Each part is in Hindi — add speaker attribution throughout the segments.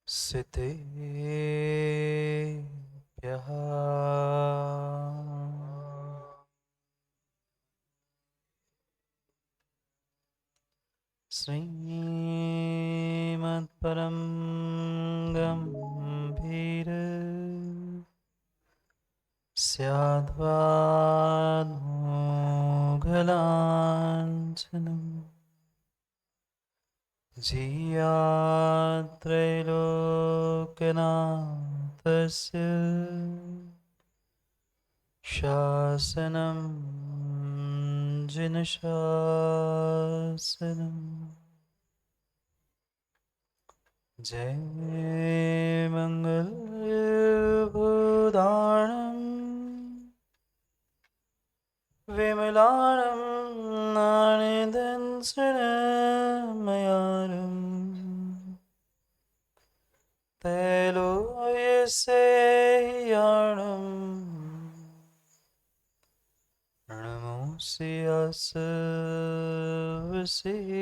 Speaker 1: सिद्धेभ्यः श्रीमत्परं गम्भीर स्याद्वान्मोघलाञ्छनम् जियात्रैलोक्यनाथस्य शासनं जिनशासनम्। जय मङ्गलभूताणं विमलाणं नानिदंसनमयारम् तैलोयसेयाणं नमोऽस्यास वसिताणम्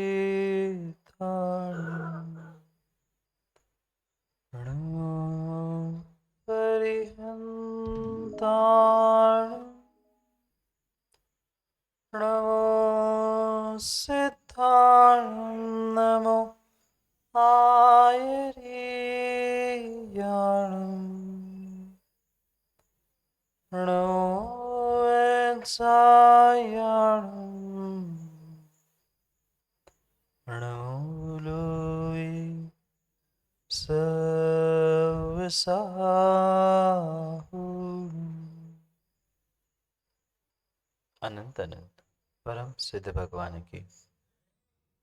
Speaker 1: नमो परिहन्ताणम् नमो सिद्धाणं नमो आयर्याणं नमो वत्सायाणं नमो लोये सवसाहूणम्। अनंत अनंत परम सिद्ध भगवान की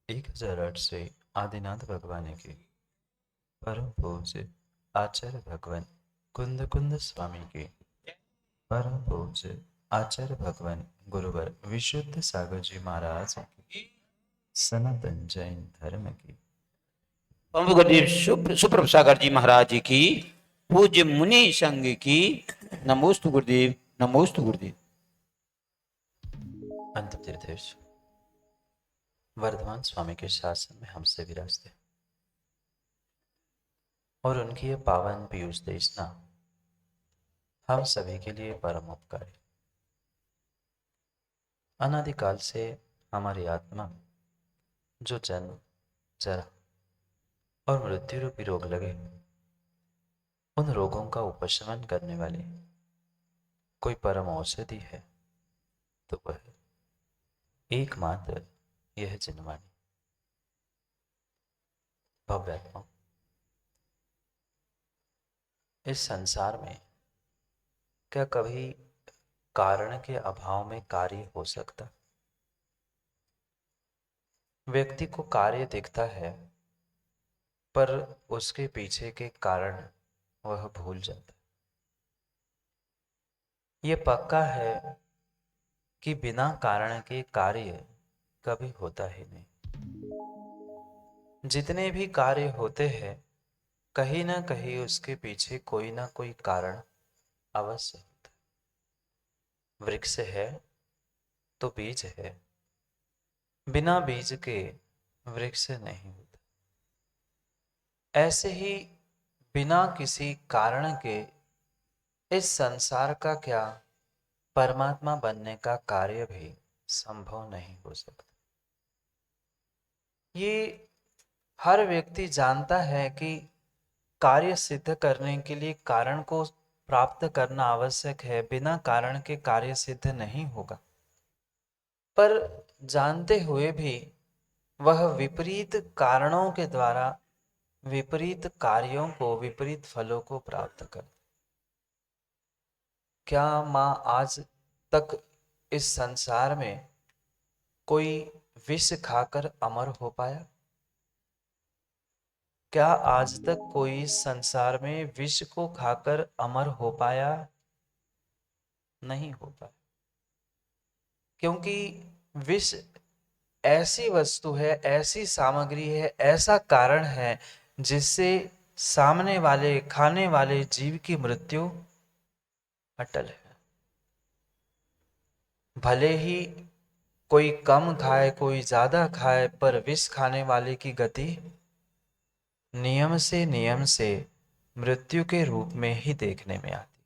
Speaker 1: 1008 से आदिनाथ भगवान की परम पूज्य आचार्य भगवान कुंद कुंद स्वामी की परम पूज्य आचार्य भगवान गुरुवर विशुद्ध सागर जी महाराज की सनातन जैन धर्म की
Speaker 2: परम गुरुदेव सुप्रभ सागर जी महाराज जी की पूज्य मुनि संघ की नमोस्तु गुरुदेव, नमोस्तु गुरुदेव।
Speaker 1: अंतिम तीर्थेश वर्धमान स्वामी के शासन में हमसे विराजते और उनकी ये पावन पीयूष देशना हम सभी के लिए परम उपकारी। अनादिकाल से हमारी आत्मा जो जन्म जरा और मृत्यु रूपी रोग लगे उन रोगों का उपशमन करने वाली कोई परम औषधि है तो वह एकमात्र यह जिनवाणी भव्यात्मा। इस संसार में क्या कभी कारण के अभाव में कार्य हो सकता? व्यक्ति को कार्य दिखता है पर उसके पीछे के कारण वह भूल जाता है। ये पक्का है कि बिना कारण के कार्य कभी होता ही नहीं। जितने भी कार्य होते हैं कहीं ना कहीं उसके पीछे कोई ना कोई कारण अवश्य होता है। वृक्ष है तो बीज है, बिना बीज के वृक्ष नहीं होता। ऐसे ही बिना किसी कारण के इस संसार का क्या परमात्मा बनने का कार्य भी संभव नहीं हो सकता। ये हर व्यक्ति जानता है कि कार्य सिद्ध करने के लिए कारण को प्राप्त करना आवश्यक है, बिना कारण के कार्य सिद्ध नहीं होगा। पर जानते हुए भी वह विपरीत कारणों के द्वारा विपरीत कार्यों को, विपरीत फलों को प्राप्त कर। क्या माँ आज तक इस संसार में कोई विष खाकर अमर हो पाया? क्या आज तक कोई इस संसार में विष को खाकर अमर हो पाया? नहीं हो पाया। क्योंकि विष ऐसी वस्तु है, ऐसी सामग्री है, ऐसा कारण है जिससे सामने वाले खाने वाले जीव की मृत्यु अटल है। भले ही कोई कम खाए कोई ज्यादा खाए, पर विष खाने वाले की गति नियम से मृत्यु के रूप में ही देखने में आती।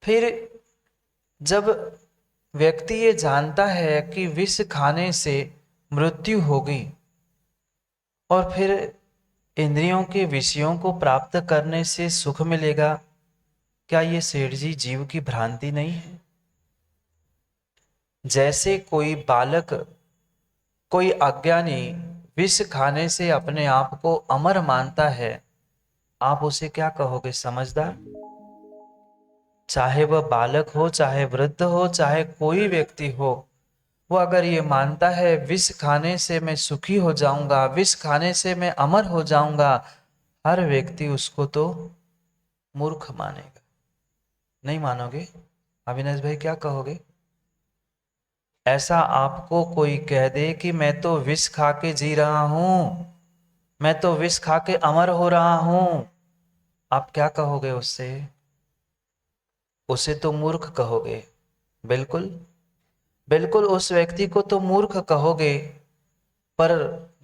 Speaker 1: फिर जब व्यक्ति ये जानता है कि विष खाने से मृत्यु होगी और फिर इंद्रियों के विषयों को प्राप्त करने से सुख मिलेगा, क्या ये सेठ जी जीव की भ्रांति नहीं है? जैसे कोई बालक, कोई अज्ञानी विष खाने से अपने आप को अमर मानता है, आप उसे क्या कहोगे? समझदार? चाहे वह बालक हो, चाहे वृद्ध हो, चाहे कोई व्यक्ति हो, वो अगर ये मानता है विष खाने से मैं सुखी हो जाऊंगा, विष खाने से मैं अमर हो जाऊंगा, हर व्यक्ति उसको तो मूर्ख मानेगा। नहीं मानोगे? अविनाश भाई क्या कहोगे? ऐसा आपको कोई कह दे कि मैं तो विष खा के जी रहा हूं, मैं तो विष खा के अमर हो रहा हूं, आप क्या कहोगे उससे? उसे तो मूर्ख कहोगे। बिल्कुल बिल्कुल, उस व्यक्ति को तो मूर्ख कहोगे। पर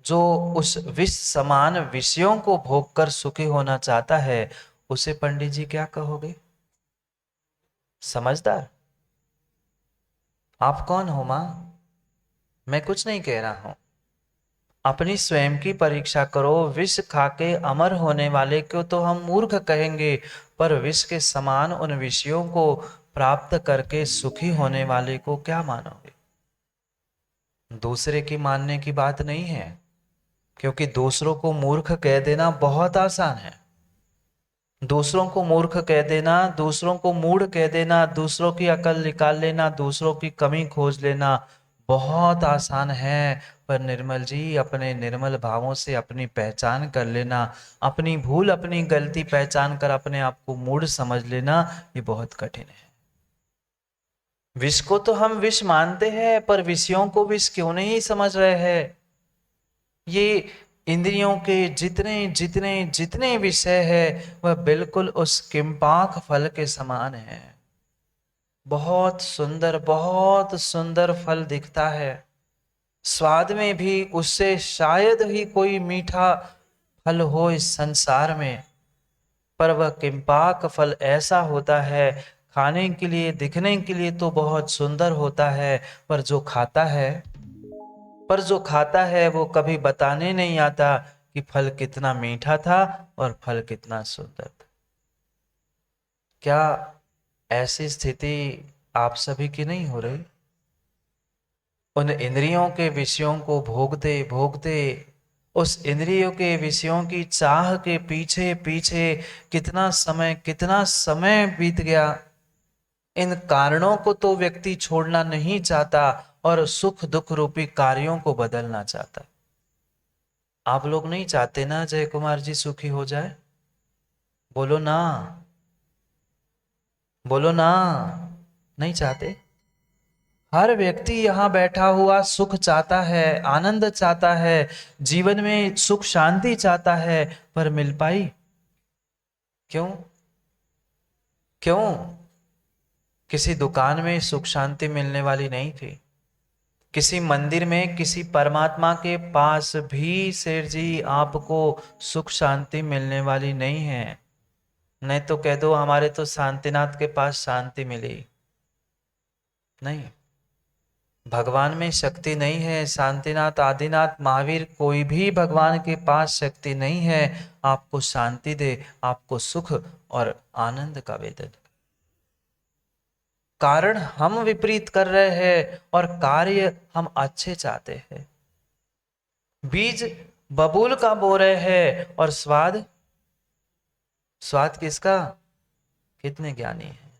Speaker 1: जो उस विष समान विषयों को भोग कर सुखी होना चाहता है, उसे पंडित जी क्या कहोगे? समझदार? आप कौन हो मां? मैं कुछ नहीं कह रहा हूं, अपनी स्वयं की परीक्षा करो। विष खाके अमर होने वाले को तो हम मूर्ख कहेंगे, पर विष के समान उन विषयों को प्राप्त करके सुखी होने वाले को क्या मानोगे? दूसरे की मानने की बात नहीं है, क्योंकि दूसरों को मूर्ख कह देना बहुत आसान है। दूसरों को मूर्ख कह देना, दूसरों को मूढ़ कह देना, दूसरों की अकल निकाल लेना, दूसरों की कमी खोज लेना बहुत आसान है। पर निर्मल जी, अपने निर्मल भावों से अपनी पहचान कर लेना, अपनी भूल अपनी गलती पहचान कर अपने आप को मूढ़ समझ लेना, ये बहुत कठिन है। विष को तो हम विष मानते हैं, पर विषयों को विष क्यों नहीं समझ रहे हैं? ये इंद्रियों के जितने जितने जितने विषय है, वह बिल्कुल उस किंपाक फल के समान है। बहुत सुंदर फल दिखता है, स्वाद में भी उससे शायद ही कोई मीठा फल हो इस संसार में, पर वह किंपाक फल ऐसा होता है, खाने के लिए दिखने के लिए तो बहुत सुंदर होता है, पर जो खाता है वो कभी बताने नहीं आता कि फल कितना मीठा था और फल कितना सुंदर था। क्या ऐसी स्थिति आप सभी की नहीं हो रही? उन इंद्रियों के विषयों को भोगते भोगते, उस इंद्रियों के विषयों की चाह के पीछे पीछे कितना समय बीत गया। इन कारणों को तो व्यक्ति छोड़ना नहीं चाहता और सुख दुख रूपी कार्यों को बदलना चाहता। आप लोग नहीं चाहते ना जय कुमार जी सुखी हो जाए? बोलो ना, बोलो ना। नहीं चाहते? हर व्यक्ति यहां बैठा हुआ सुख चाहता है, आनंद चाहता है, जीवन में सुख शांति चाहता है, पर मिल पाई? क्यों? क्यों? किसी दुकान में सुख शांति मिलने वाली नहीं थी, किसी मंदिर में किसी परमात्मा के पास भी शेर जी आपको सुख शांति मिलने वाली नहीं है। नहीं तो कह दो हमारे तो शांतिनाथ के पास शांति मिली। नहीं, भगवान में शक्ति नहीं है। शांतिनाथ, आदिनाथ, महावीर, कोई भी भगवान के पास शक्ति नहीं है आपको शांति दे, आपको सुख और आनंद का वेदन। कारण हम विपरीत कर रहे हैं और कार्य हम अच्छे चाहते हैं। बीज बबूल का बो रहे हैं और स्वाद, स्वाद किसका? कितने ज्ञानी है।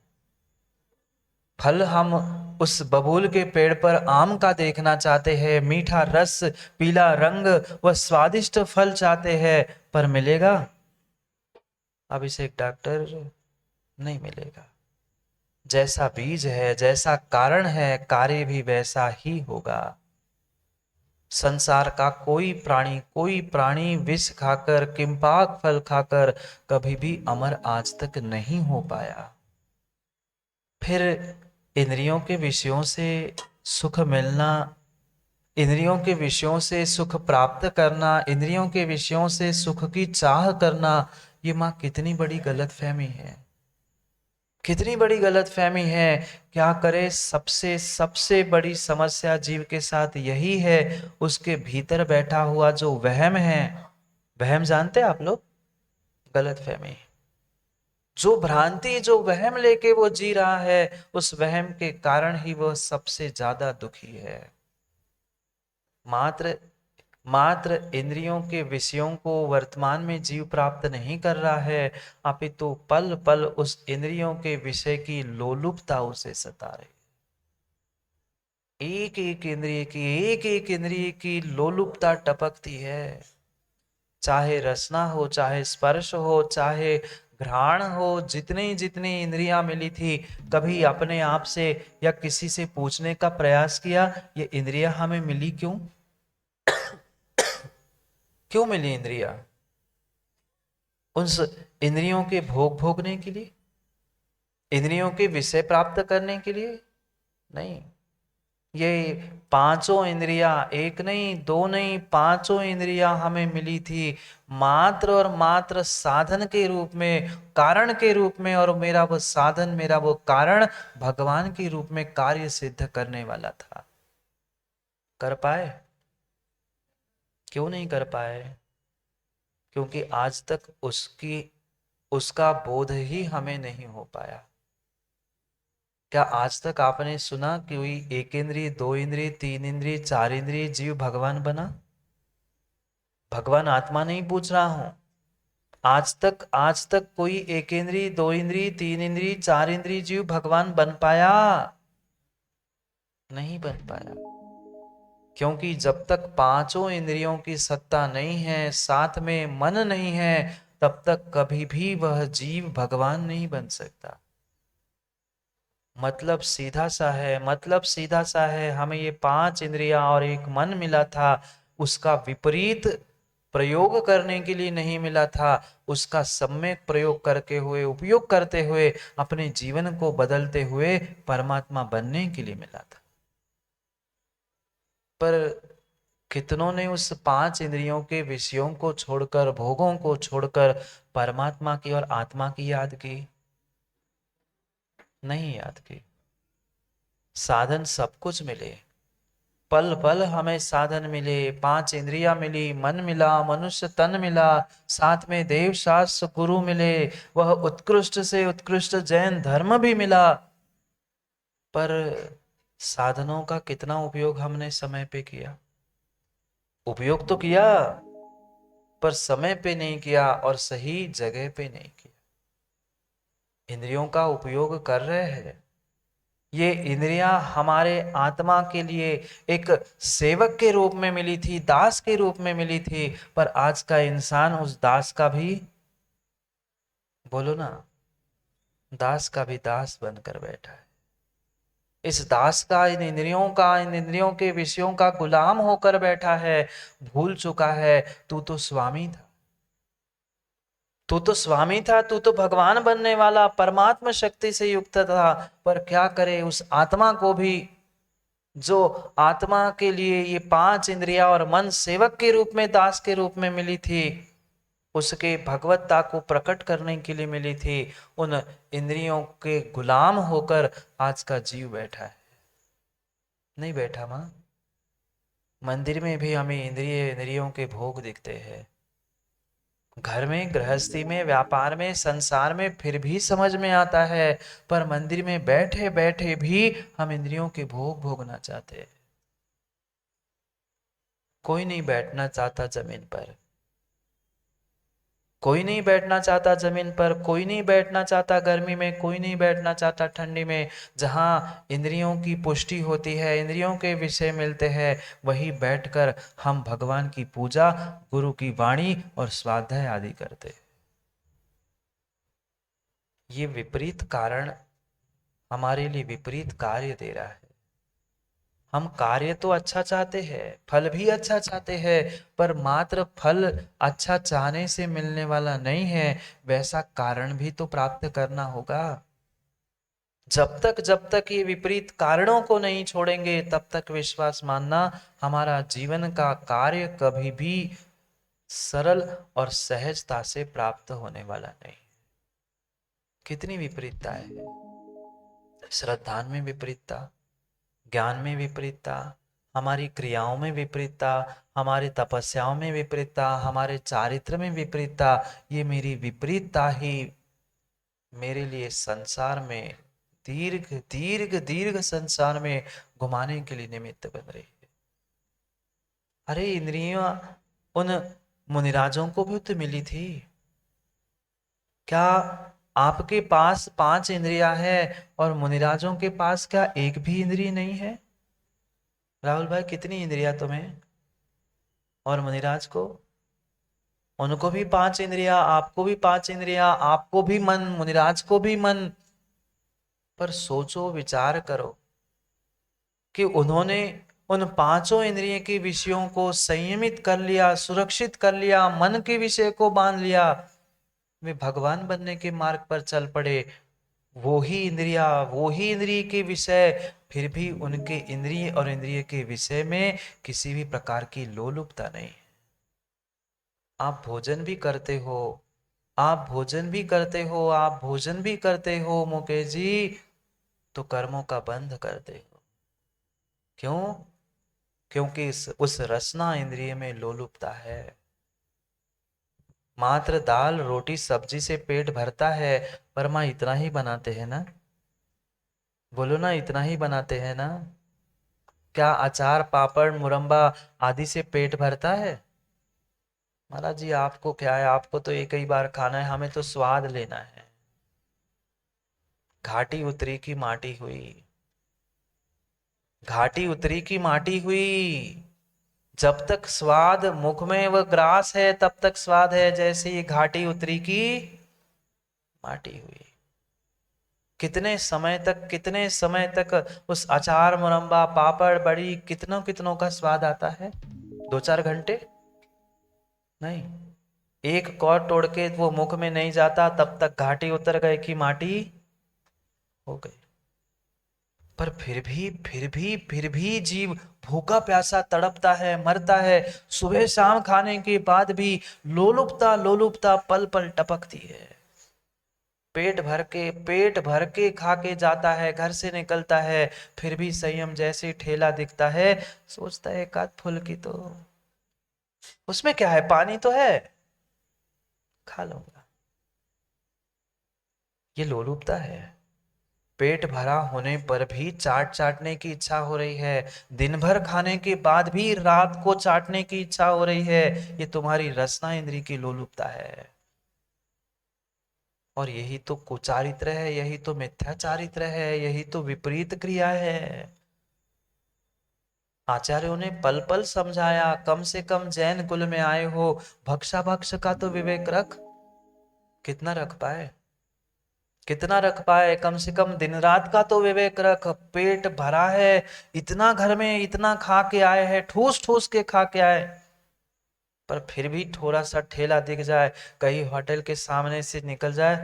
Speaker 1: फल हम उस बबूल के पेड़ पर आम का देखना चाहते हैं, मीठा रस, पीला रंग, वह स्वादिष्ट फल चाहते हैं, पर मिलेगा? अभिषेक डॉक्टर, नहीं मिलेगा। जैसा बीज है, जैसा कारण है, कार्य भी वैसा ही होगा। संसार का कोई प्राणी विष खाकर, किंपाक फल खाकर कभी भी अमर आज तक नहीं हो पाया। फिर इंद्रियों के विषयों से सुख मिलना इंद्रियों के विषयों से सुख प्राप्त करना, इंद्रियों के विषयों से सुख की चाह करना, ये माँ कितनी बड़ी गलतफहमी है, कितनी बड़ी गलतफहमी है। क्या करे, सबसे सबसे बड़ी समस्या जीव के साथ यही है, उसके भीतर बैठा हुआ जो वहम है। वहम जानते हैं आप लोग? गलतफहमी, जो भ्रांति, जो वहम लेके वो जी रहा है, उस वहम के कारण ही वह सबसे ज्यादा दुखी है। मात्र मात्र इंद्रियों के विषयों को वर्तमान में जीव प्राप्त नहीं कर रहा है, अपितु पल पल उस इंद्रियों के विषय की लोलुपता उसे सता रही। एक एक इंद्रिय की लोलुपता टपकती है, चाहे रसना हो, चाहे स्पर्श हो, चाहे घ्राण हो। जितनी जितनी इंद्रियां मिली थी, कभी अपने आप से या किसी से पूछने का प्रयास किया, ये इंद्रियां हमें मिली क्यों? क्यों मिली इंद्रियां? उस इंद्रियों के भोग भोगने के लिए, इंद्रियों के विषय प्राप्त करने के लिए नहीं। ये पांचों इंद्रियां, एक नहीं दो नहीं, पांचों इंद्रियां हमें मिली थी मात्र और मात्र साधन के रूप में, कारण के रूप में। और मेरा वो साधन, मेरा वो कारण भगवान के रूप में कार्य सिद्ध करने वाला था। कर पाए? क्यों नहीं कर पाए? क्योंकि आज तक उसका बोध ही हमें नहीं हो पाया। क्या आज तक आपने सुना कि कोई एक इंद्रिय, दो इंद्रिय, तीन इंद्रिय, चार इंद्रिय जीव भगवान बना? भगवान आत्मा नहीं पूछ रहा हूं। आज तक कोई एक इंद्रिय, दो इंद्रिय, तीन इंद्रिय, चार इंद्रिय जीव भगवान बन पाया? नहीं बन पाया। क्योंकि जब तक पांचों इंद्रियों की सत्ता नहीं है, साथ में मन नहीं है, तब तक कभी भी वह जीव भगवान नहीं बन सकता। मतलब सीधा सा है, मतलब सीधा सा है। हमें ये पांच इंद्रियां और एक मन मिला था, उसका विपरीत प्रयोग करने के लिए नहीं मिला था, उसका सम्यक प्रयोग करके हुए, उपयोग करते हुए, अपने जीवन को बदलते हुए परमात्मा बनने के लिए मिला था। पर कितनों ने उस पांच इंद्रियों के विषयों को छोड़कर, भोगों को छोड़कर परमात्मा की और आत्मा की याद की? नहीं याद की। साधन सब कुछ मिले, पल पल हमें साधन मिले, पांच इंद्रियां मिली, मन मिला, मनुष्य तन मिला, साथ में देव शास्त्र गुरु मिले, वह उत्कृष्ट से उत्कृष्ट जैन धर्म भी मिला। पर साधनों का कितना उपयोग हमने समय पे किया? उपयोग तो किया, पर समय पे नहीं किया और सही जगह पे नहीं किया। इंद्रियों का उपयोग कर रहे हैं, ये इंद्रियां हमारे आत्मा के लिए एक सेवक के रूप में मिली थी, दास के रूप में मिली थी। पर आज का इंसान उस दास का भी, बोलो ना, दास का भी दास बनकर बैठा है। इस दास का, इन इंद्रियों का, इन इंद्रियों के विषयों का गुलाम होकर बैठा है। भूल चुका है, तू तो स्वामी था, तू तो स्वामी था, तू तो भगवान बनने वाला, परमात्मा शक्ति से युक्त था। पर क्या करे, उस आत्मा को भी, जो आत्मा के लिए ये पांच इंद्रियां और मन सेवक के रूप में, दास के रूप में मिली थी, उसके भगवत्ता को प्रकट करने के लिए मिली थी, उन इंद्रियों के गुलाम होकर आज का जीव बैठा है। नहीं बैठा मां। मंदिर में भी हमें इंद्रियों के भोग दिखते हैं, घर में, गृहस्थी में, व्यापार में, संसार में फिर भी समझ में आता है। पर मंदिर में बैठे बैठे भी हम इंद्रियों के भोग भोगना चाहते हैं। कोई नहीं बैठना चाहता जमीन पर, कोई नहीं बैठना चाहता जमीन पर, कोई नहीं बैठना चाहता गर्मी में, कोई नहीं बैठना चाहता ठंडी में। जहां इंद्रियों की पुष्टि होती है, इंद्रियों के विषय मिलते हैं, वहीं बैठकर हम भगवान की पूजा, गुरु की वाणी और स्वाध्याय आदि करते हैं। ये विपरीत कारण हमारे लिए विपरीत कार्य दे रहा है। हम कार्य तो अच्छा चाहते हैं, फल भी अच्छा चाहते हैं, पर मात्र फल अच्छा चाहने से मिलने वाला नहीं है, वैसा कारण भी तो प्राप्त करना होगा। जब तक ये विपरीत कारणों को नहीं छोड़ेंगे तब तक विश्वास मानना हमारा जीवन का कार्य कभी भी सरल और सहजता से प्राप्त होने वाला नहीं। कितनी विपरीतता है, श्रद्धा में विपरीतता, ज्ञान में विपरीतता, हमारी क्रियाओं में विपरीतता, हमारी तपस्याओं में विपरीतता, हमारे चारित्र में विपरीतता। ये मेरी विपरीतता ही मेरे लिए संसार में दीर्घ दीर्घ दीर्घ संसार में घुमाने के लिए निमित्त बन रही है। अरे इंद्रियां उन मुनिराजों को भी तो मिली थी। क्या आपके पास 5 इंद्रियां है और मुनिराजों के पास क्या एक भी इंद्रिय नहीं है? राहुल भाई, कितनी इंद्रियां तुम्हें और मुनिराज को? उनको भी 5 इंद्रियां, आपको भी 5 इंद्रियां, आपको भी मन, मुनिराज को भी मन। पर सोचो, विचार करो कि उन्होंने उन 5 इंद्रिय के विषयों को संयमित कर लिया, सुरक्षित कर लिया, मन के विषय को बांध लिया, वे भगवान बनने के मार्ग पर चल पड़े। वो ही इंद्रिया, वो ही इंद्रिय के विषय, फिर भी उनके इंद्रिय और इंद्रिय के विषय में किसी भी प्रकार की लोलुपता नहीं। आप भोजन भी करते हो, आप भोजन भी करते हो, आप भोजन भी करते हो मुकेश जी, तो कर्मों का बंध करते हो। क्यों? क्योंकि उस रसना इंद्रिय में लोलुपता है। मात्र दाल रोटी सब्जी से पेट भरता है, पर माँ इतना ही बनाते हैं ना? बोलो ना, इतना ही बनाते हैं ना? क्या अचार पापड़ मुरंबा आदि से पेट भरता है? महाराज जी, आपको क्या है, आपको तो एक ही बार खाना है, हमें तो स्वाद लेना है। घाटी उतरी की माटी हुई, घाटी उतरी की माटी हुई। जब तक स्वाद मुख में वह ग्रास है तब तक स्वाद है, जैसे ये घाटी उतरी की माटी हुई। कितने समय तक उस अचार मुरंबा पापड़ बड़ी कितनों कितनों का स्वाद आता है? 2-4 घंटे नहीं। एक कौर तोड़ के वो मुख में नहीं जाता तब तक घाटी उतर गए कि माटी हो गई। पर फिर भी जीव भूखा प्यासा तड़पता है, मरता है। सुबह शाम खाने के बाद भी लोलुपता लोलुपता पल पल टपकती है। पेट भर के खा के जाता है, घर से निकलता है, फिर भी संयम जैसे ठेला दिखता है, सोचता है एकाध फूल की तो उसमें क्या है, पानी तो है, खा लूंगा। ये लोलुपता है। पेट भरा होने पर भी चाटने की इच्छा हो रही है, दिन भर खाने के बाद भी रात को चाटने की इच्छा हो रही है। ये तुम्हारी रसना इंद्री की लोलुपता है। और यही तो कुचारित्र है, यही तो मिथ्याचारित्र है, यही तो विपरीत क्रिया है। आचार्यों ने पल पल समझाया, कम से कम जैन कुल में आए हो, भक्षा भक्ष का तो विवेक रख। कितना रख पाए, कितना रख पाए? कम से कम दिन रात का तो विवेक रख। पेट भरा है, इतना घर में इतना खा के आए हैं, ठूस ठूस के खा के आए, पर फिर भी थोड़ा सा ठेला दिख जाए, कहीं होटल के सामने से निकल जाए,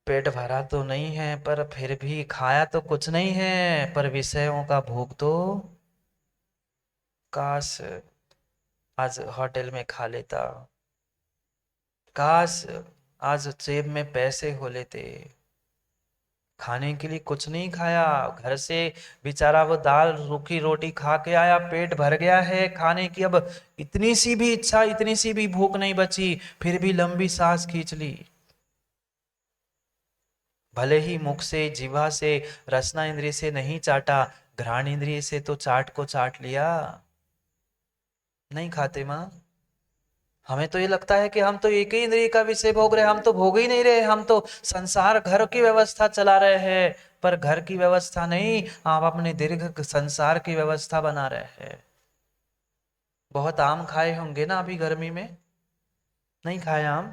Speaker 1: पेट भरा तो नहीं है पर फिर भी खाया तो कुछ नहीं है, पर विषयों का भोग तो काश आज होटल में खा लेता, काश आज जेब में पैसे हो लेते। खाने के लिए कुछ नहीं खाया, घर से बेचारा वो दाल रूखी रोटी खा के आया, पेट भर गया है, खाने की अब इतनी सी भी इच्छा, इतनी सी भी भूख नहीं बची, फिर भी लंबी सांस खींच ली। भले ही मुख से जीवा से रसना इंद्रिय से नहीं चाटा, घ्राण इंद्रिय से तो चाट को चाट लिया। नहीं खाते माँ, हमें तो ये लगता है कि हम तो एक ही इंद्रिय का विषय भोग रहे, हम तो भोग ही नहीं रहे, हम तो संसार घर की व्यवस्था चला रहे हैं। पर घर की व्यवस्था नहीं, आप अपने दीर्घ संसार की व्यवस्था बना रहे हैं। बहुत आम खाए होंगे ना अभी गर्मी में? नहीं खाए आम?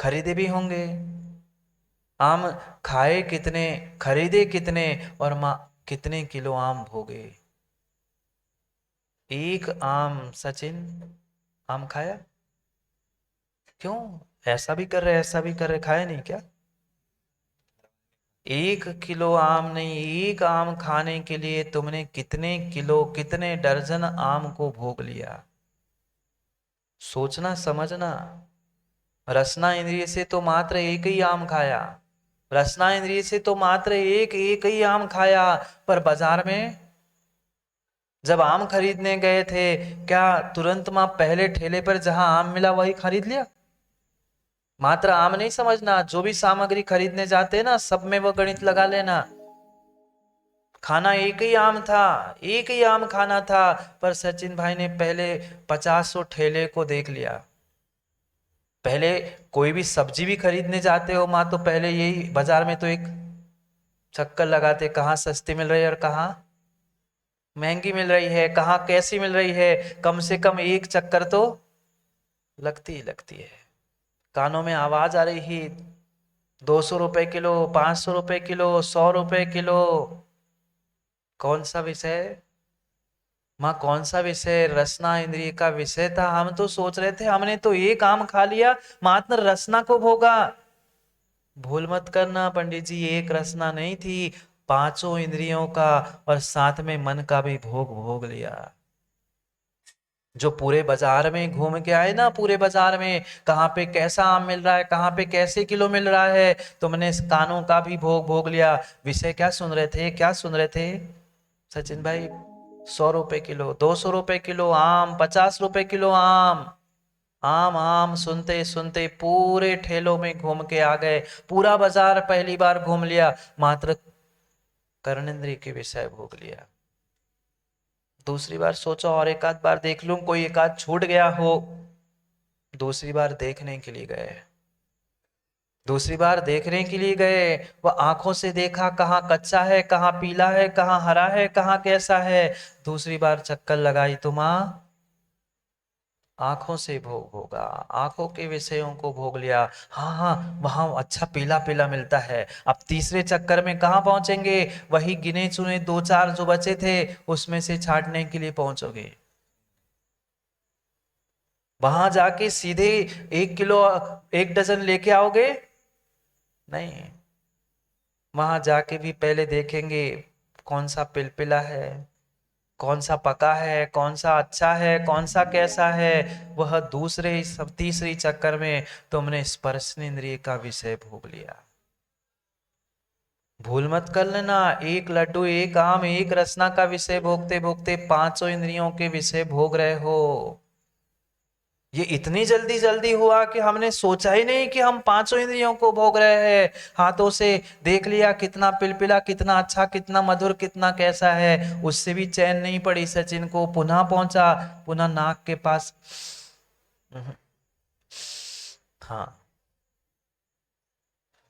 Speaker 1: खरीदे भी होंगे आम। खाए कितने, खरीदे कितने, और माँ कितने किलो आम भोगे? एक आम सचिन आम खाया? क्यों? ऐसा भी कर रहे, ऐसा भी कर रहे, खाया नहीं क्या? 1 किलो आम नहीं, एक आम खाने के लिए तुमने कितने किलो, कितने दर्जन आम को भोग लिया। सोचना समझना। रसना इंद्रिय से तो मात्र एक ही आम खाया, रसना इंद्रिय से तो मात्र एक एक ही आम खाया, पर बाजार में जब आम खरीदने गए थे, क्या तुरंत मां पहले ठेले पर जहां आम मिला वही खरीद लिया? मात्र आम नहीं समझना, जो भी सामग्री खरीदने जाते हैं ना, सब में वो गणित लगा लेना। खाना एक ही आम था, एक ही आम खाना था, पर सचिन भाई ने पहले 50 ठेले को देख लिया। पहले कोई भी सब्जी भी खरीदने जाते हो माँ, तो पहले यही बाजार में तो एक चक्कर लगाते, कहाँ सस्ती मिल रही है और कहाँ महंगी मिल रही है, कहाँ कैसी मिल रही है। कम से कम एक चक्कर तो लगती ही लगती है। कानों में आवाज आ रही ही, 200 रुपए किलो, 500 रुपए किलो, 100 रुपए किलो। कौन सा विषय माँ, कौन सा विषय? रसना इंद्रिय का विषय था। हम तो सोच रहे थे हमने तो एक आम खा लिया, मात्र रसना को भोगा। भूल मत करना पंडित जी, एक रसना नहीं थी, पांचों इंद्रियों का और साथ में मन का भी भोग भोग लिया। जो पूरे बाजार में घूम के आए ना, पूरे बाजार में कहाँ पे कैसा आम मिल रहा है, कहाँ पे कैसे किलो मिल रहा है, तुमने इस कानों का भी भोग भोग लिया। विषय क्या सुन रहे थे, क्या सुन रहे थे सचिन भाई? 100 रुपए किलो, 200 रुपए किलो आम, 50 रुपए किलो आम। आम आम सुनते सुनते पूरे ठेलों में घूम के आ गए, पूरा बाजार पहली बार घूम लिया, मात्र कर्णेंद्रिय के विषय भोग लिया। दूसरी बार सोचो और एक आध बार देख लूं, कोई एक आध छूट गया हो। दूसरी बार देखने के लिए गए, दूसरी बार देखने के लिए गए, वह आंखों से देखा, कहाँ कच्चा है, कहाँ पीला है, कहाँ हरा है, कहाँ कैसा है। दूसरी बार चक्कर लगाई तो मां आंखों से भोग भोगा, आंखों के विषयों को भोग लिया। हाँ हाँ, वहां अच्छा पीला पीला मिलता है। अब तीसरे चक्कर में कहाँ पहुंचेंगे? वही गिने चुने दो चार जो बचे थे, उसमें से छांटने के लिए पहुंचोगे। वहां जाके सीधे 1 किलो, 1 डजन लेके आओगे? नहीं, वहां जाके भी पहले देखेंगे कौन सा पिलपिला है, कौन सा पका है, कौन सा अच्छा है, कौन सा कैसा है। वह दूसरे सब तीसरी चक्कर में तुमने स्पर्श इंद्रिय का विषय भोग लिया। भूल मत कर लेना, एक लड्डू, एक आम, एक रसना का विषय भोगते भोगते पांचों इंद्रियों के विषय भोग रहे हो। ये इतनी जल्दी जल्दी हुआ कि हमने सोचा ही नहीं कि हम पांचों इंद्रियों को भोग रहे हैं। हाथों से देख लिया कितना पिलपिला, कितना अच्छा, कितना मधुर, कितना कैसा है, उससे भी चैन नहीं पड़ी सचिन को। पुनः पहुंचा, पुनः नाक के पास। हम्म, हाँ,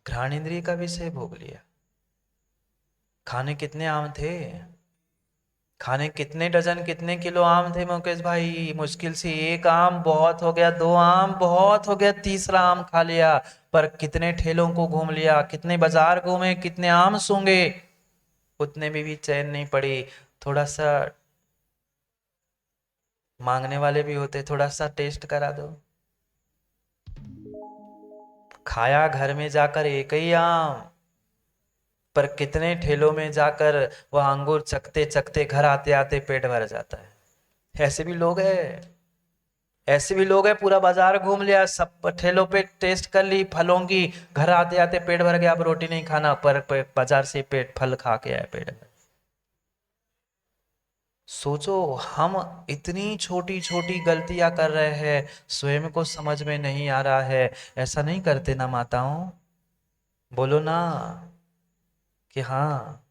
Speaker 1: घ्राण इंद्रिय का विषय भोग लिया। खाने कितने आम थे, खाने कितने डजन, कितने किलो आम थे मुकेश भाई? मुश्किल से एक आम बहुत हो गया, दो आम बहुत हो गया, तीसरा आम खा लिया। पर कितने ठेलों को घूम लिया, कितने बाजार घूमे, कितने आम सूंघे, उतने में भी चैन नहीं पड़ी। थोड़ा सा मांगने वाले भी होते, थोड़ा सा टेस्ट करा दो। खाया घर में जाकर एक ही आम, पर कितने ठेलों में जाकर वह अंगूर चखते चखते घर आते आते पेट भर जाता है। ऐसे भी लोग हैं, ऐसे भी लोग हैं, पूरा बाजार घूम लिया, सब ठेलों पे टेस्ट कर ली फलों की, घर आते आते पेट भर गया, अब रोटी नहीं खाना, पर बाजार से पेट फल खा के आए पेट भर। सोचो, हम इतनी छोटी छोटी गलतियां कर रहे हैं, स्वयं को समझ में नहीं आ रहा है। ऐसा नहीं करते ना माताओं? बोलो ना कि हाँ।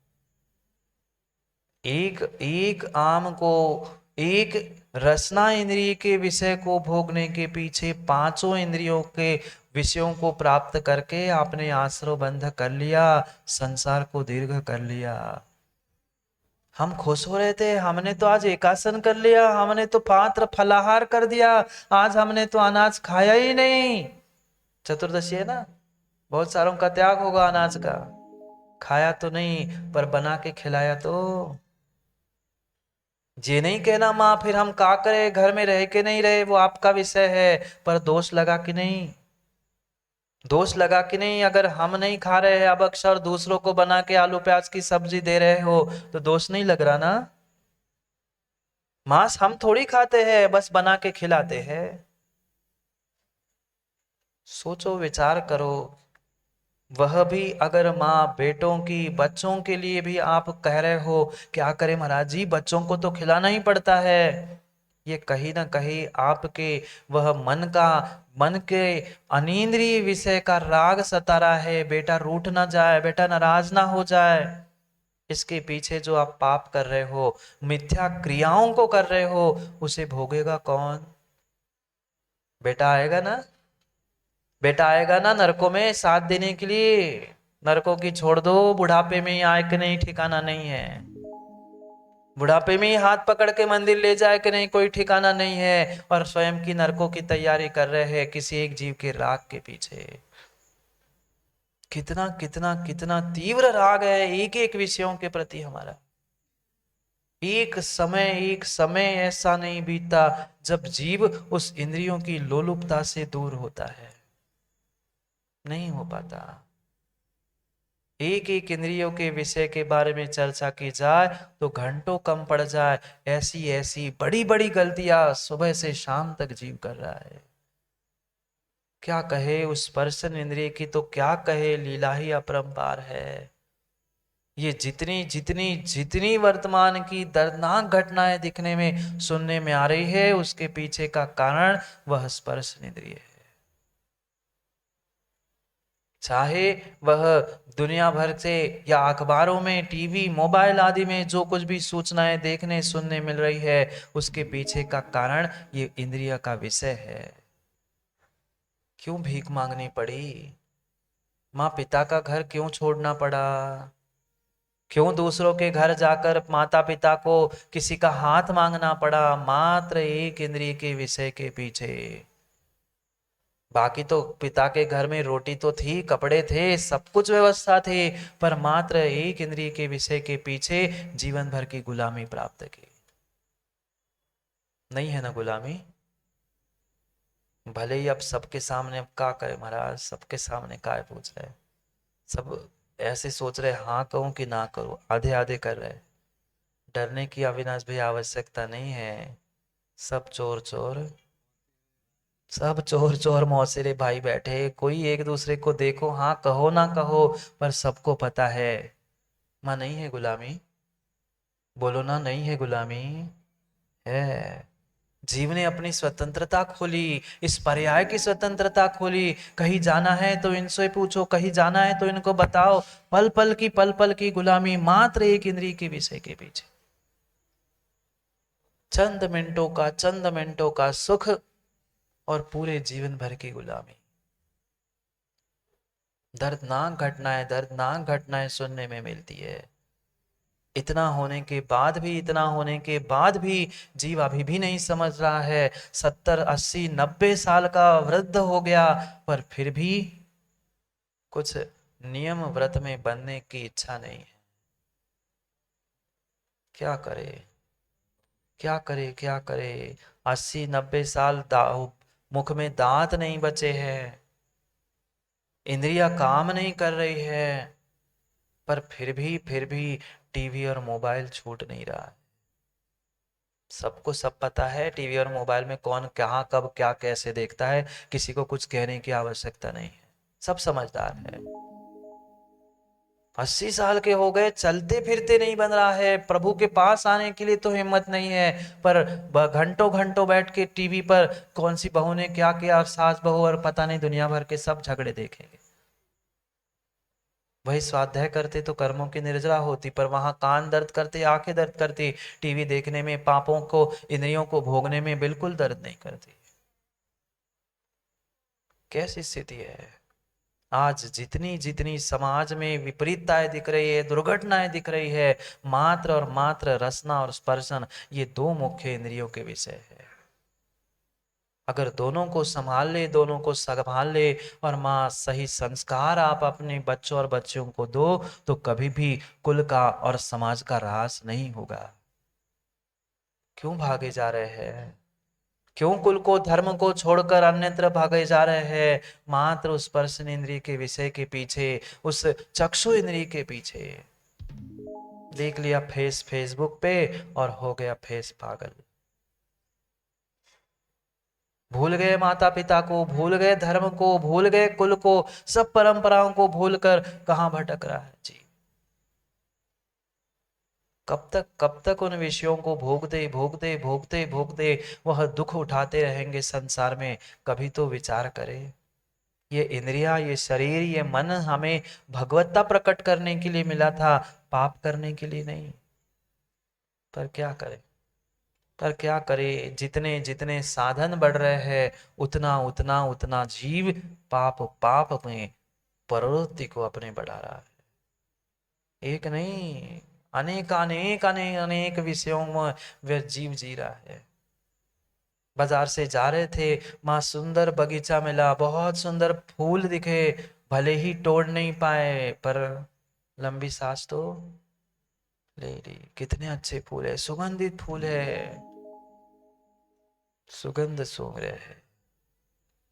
Speaker 1: एक एक आम को, एक रसना इंद्रिय के विषय को भोगने के पीछे पांचों इंद्रियों के विषयों को प्राप्त करके आपने आश्रव बंध कर लिया, संसार को दीर्घ कर लिया। हम खुश हो रहे थे, हमने तो आज एकासन कर लिया, हमने तो पात्र फलाहार कर दिया, आज हमने तो अनाज खाया ही नहीं। चतुर्दशी है ना, बहुत सारों का त्याग होगा अनाज का। खाया तो नहीं, पर बना के खिलाया तो। ये नहीं कहना माँ फिर हम का करें, घर में रह के नहीं रहे, वो आपका विषय है, पर दोष लगा कि नहीं? दोष लगा कि नहीं, अगर हम नहीं खा रहे हैं अब अक्षर दूसरों को बना के आलू प्याज की सब्जी दे रहे हो तो दोष नहीं लग रहा ना। मांस हम थोड़ी खाते हैं, बस बना के खिलाते हैं। सोचो, विचार करो। वह भी अगर माँ बेटों की, बच्चों के लिए भी आप कह रहे हो क्या करें महाराज जी, बच्चों को तो खिलाना ही पड़ता है। ये कहीं ना कहीं आपके वह मन के अनींद्रिय विषय का राग सता रहा है। बेटा रूठ ना जाए, बेटा नाराज ना हो जाए। इसके पीछे जो आप पाप कर रहे हो, मिथ्या क्रियाओं को कर रहे हो, उसे भोगेगा कौन? बेटा आएगा ना, बेटा आएगा ना नरकों में साथ देने के लिए। नरकों की छोड़ दो, बुढ़ापे में ही आए कि नहीं ठिकाना नहीं है। बुढ़ापे में ही हाथ पकड़ के मंदिर ले जाए कि नहीं कोई ठिकाना नहीं है। और स्वयं की नरकों की तैयारी कर रहे हैं किसी एक जीव के राग के पीछे। कितना कितना कितना तीव्र राग है एक एक विषयों के प्रति हमारा। एक समय ऐसा नहीं बीतता जब जीव उस इंद्रियों की लोलुपता से दूर होता है। नहीं हो पाता। एक एक इंद्रियों के विषय के बारे में चर्चा की जाए तो घंटों कम पड़ जाए। ऐसी ऐसी बड़ी बड़ी गलतियां सुबह से शाम तक जीव कर रहा है। क्या कहे उस स्पर्शन इंद्रिय की, तो क्या कहे, लीला ही अपरंपार है। ये जितनी जितनी जितनी वर्तमान की दर्दनाक घटनाएं दिखने में सुनने में आ रही है, उसके पीछे का कारण वह स्पर्श इंद्रिय है। चाहे वह दुनिया भर से या अखबारों में, टीवी, मोबाइल आदि में जो कुछ भी सूचनाएं देखने सुनने मिल रही है, उसके पीछे का कारण ये इंद्रिय का विषय है। क्यों भीख मांगनी पड़ी? माँ पिता का घर क्यों छोड़ना पड़ा? क्यों दूसरों के घर जाकर माता पिता को किसी का हाथ मांगना पड़ा? मात्र एक इंद्रिय के विषय के पीछे। बाकी तो पिता के घर में रोटी तो थी, कपड़े थे, सब कुछ व्यवस्था थी, पर मात्र एक इंद्रिय के विषय के पीछे जीवन भर की गुलामी प्राप्त की। नहीं है ना गुलामी? भले ही अब सबके सामने, अब क्या करे महाराज, सबके सामने काय पूछ रहे, सब ऐसे सोच रहे हाँ कहूं कि ना करूं, आधे आधे कर रहे। डरने की अविनाश भाई आवश्यकता नहीं है। सब चोर चोर, सब चोर चोर मौसेरे भाई बैठे, कोई एक दूसरे को देखो, हाँ कहो ना कहो, पर सबको पता है मां नहीं है गुलामी। बोलो ना, नहीं है गुलामी। है। जीव ने अपनी स्वतंत्रता खोली, इस पर्याय की स्वतंत्रता खोली। कहीं जाना है तो इनसे पूछो, कहीं जाना है तो इनको बताओ। पल पल की गुलामी मात्र एक इंद्रिय के विषय के पीछे। चंद मिनटों का सुख और पूरे जीवन भर की गुलामी। दर्दनाक घटनाएं सुनने में मिलती है। इतना होने के बाद भी जीव अभी भी नहीं समझ रहा है। 70 80 90 साल का वृद्ध हो गया, पर फिर भी कुछ नियम व्रत में बनने की इच्छा नहीं है। क्या करे, क्या करे, क्या करे? 80 90 साल मुख में दांत नहीं बचे हैं, इंद्रियां काम नहीं कर रही है, पर फिर भी टीवी और मोबाइल छूट नहीं रहा है। सबको सब पता है टीवी और मोबाइल में कौन कहाँ कब क्या कैसे देखता है, किसी को कुछ कहने की आवश्यकता नहीं है, सब समझदार है। 80 साल के हो गए, चलते फिरते नहीं बन रहा है, प्रभु के पास आने के लिए तो हिम्मत नहीं है, पर घंटों घंटों बैठ के टीवी पर कौन सी बहू ने क्या किया, सास बहू और पता नहीं दुनिया भर के सब झगड़े देखेंगे। वही स्वाध्याय करते तो कर्मों की निर्जरा होती, पर वहां कान दर्द करते, आंखें दर्द करती। टीवी देखने में, पापों को, इंद्रियों को भोगने में बिल्कुल दर्द नहीं करती। कैसी स्थिति है आज? जितनी जितनी समाज में विपरीतताएं दिख रही है, दुर्घटनाएं दिख रही है, मात्र और मात्र रसना और स्पर्शन, ये दो मुख्य इंद्रियों के विषय है। अगर दोनों को संभाल ले, दोनों को संभाल ले, और माँ सही संस्कार आप अपने बच्चों और बच्चियों को दो, तो कभी भी कुल का और समाज का ह्रास नहीं होगा। क्यों भागे जा रहे हैं? क्यों कुल को धर्म को छोड़कर अन्यत्र भागे जा रहे हैं? मात्र उस स्पर्श इंद्रिय के विषय के पीछे, उस चक्षु इंद्रिय के पीछे। देख लिया फेसबुक पे और हो गया फेस पागल। भूल गए माता पिता को, भूल गए धर्म को, भूल गए कुल को, सब परंपराओं को भूलकर कहां भटक रहा है जी। कब तक उन विषयों को भोगते भोगते भोगते भोगते वह दुख उठाते रहेंगे संसार में? कभी तो विचार करें। ये इंद्रिया, ये शरीर, ये मन हमें भगवत्ता प्रकट करने के लिए मिला था, पाप करने के लिए नहीं। पर क्या करें, पर क्या करें, जितने जितने साधन बढ़ रहे हैं उतना उतना उतना जीव पाप पाप में प्रवृत्ति को अपने बढ़ा रहा है। एक नहीं, अनेक अनेक अनेक अनेक विषयों में वह जीव जी रहा है। बाजार से जा रहे थे, माँ सुंदर बगीचा मिला, बहुत सुंदर फूल दिखे, भले ही तोड़ नहीं पाए पर लंबी सांस तो ले ली। कितने अच्छे फूल है, सुगंधित फूल है, सुगंध सूंघ रहे हैं,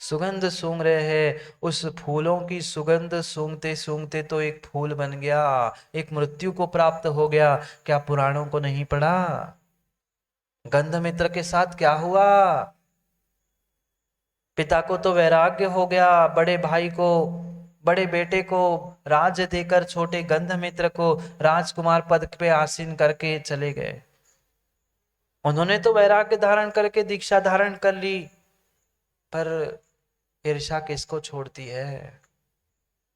Speaker 1: सुगंध सूंघ रहे हैं। उस फूलों की सुगंध सूंघते सूंघते तो एक फूल बन गया, एक मृत्यु को प्राप्त हो गया। क्या पुराणों को नहीं पढ़ा? गंधमित्र के साथ क्या हुआ? पिता को तो वैराग्य हो गया, बड़े भाई को, बड़े बेटे को राज्य देकर छोटे गंधमित्र को राजकुमार पद पे आसीन करके चले गए। उन्होंने तो वैराग्य धारण करके दीक्षा धारण कर ली, पर ईर्ष्या किसको छोड़ती है?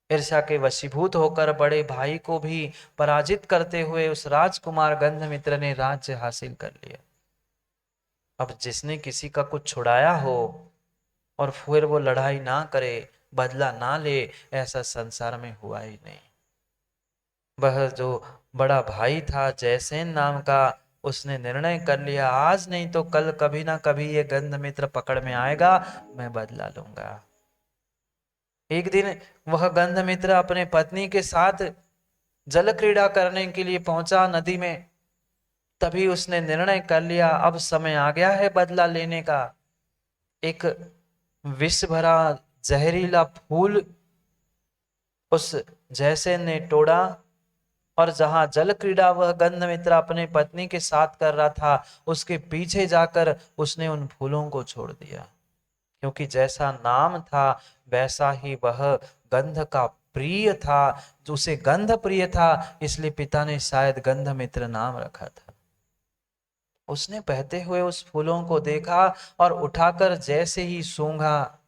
Speaker 1: ईर्ष्या के वशीभूत होकर बड़े भाई को भी पराजित करते हुए उस राजकुमार गंधमित्र ने राज्य हासिल कर लिया। अब जिसने किसी का कुछ छुड़ाया हो और फिर वो लड़ाई ना करे, बदला ना ले, ऐसा संसार में हुआ ही नहीं। वह जो बड़ा भाई था जयसेन नाम का, उसने निर्णय कर लिया, आज नहीं तो कल कभी ना कभी ये गंधमित्र पकड़ में आएगा, मैं बदला लूंगा। एक दिन वह गंधमित्र अपने पत्नी के साथ जल क्रीड़ा करने के लिए पहुंचा नदी में। तभी उसने निर्णय कर लिया, अब समय आ गया है बदला लेने का। एक विष भरा जहरीला फूल उस जयसेन ने तोड़ा, और जहां जल क्रीड़ा वह गंधमित्र अपने पत्नी के साथ कर रहा था, उसके पीछे जाकर उसने उन फूलों को छोड़ दिया। क्योंकि जैसा नाम था वैसा ही वह गंध का प्रिय था, जो उसे गंध प्रिय था, इसलिए पिता ने शायद गंधमित्र नाम रखा था। उसने बहते हुए उस फूलों को देखा और उठाकर जैसे ही सूंघा,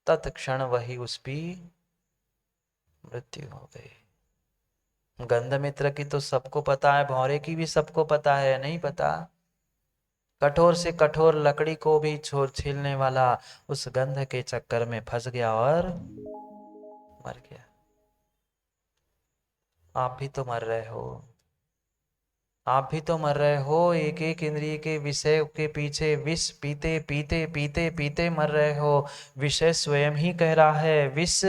Speaker 1: तत्क्षण वही उसकी मृत्यु हो गई। गंधमित्र की तो सबको पता है, भौरे की भी सबको पता है, नहीं पता? कठोर से कठोर लकड़ी को भी छोड़ छीलने वाला उस गंध के चक्कर में फंस गया और मर गया। आप भी तो मर रहे हो, आप भी तो मर रहे हो। एक एक इंद्रिय के विषय के पीछे विष पीते पीते पीते पीते मर रहे हो। विषय स्वयं ही कह रहा है, विष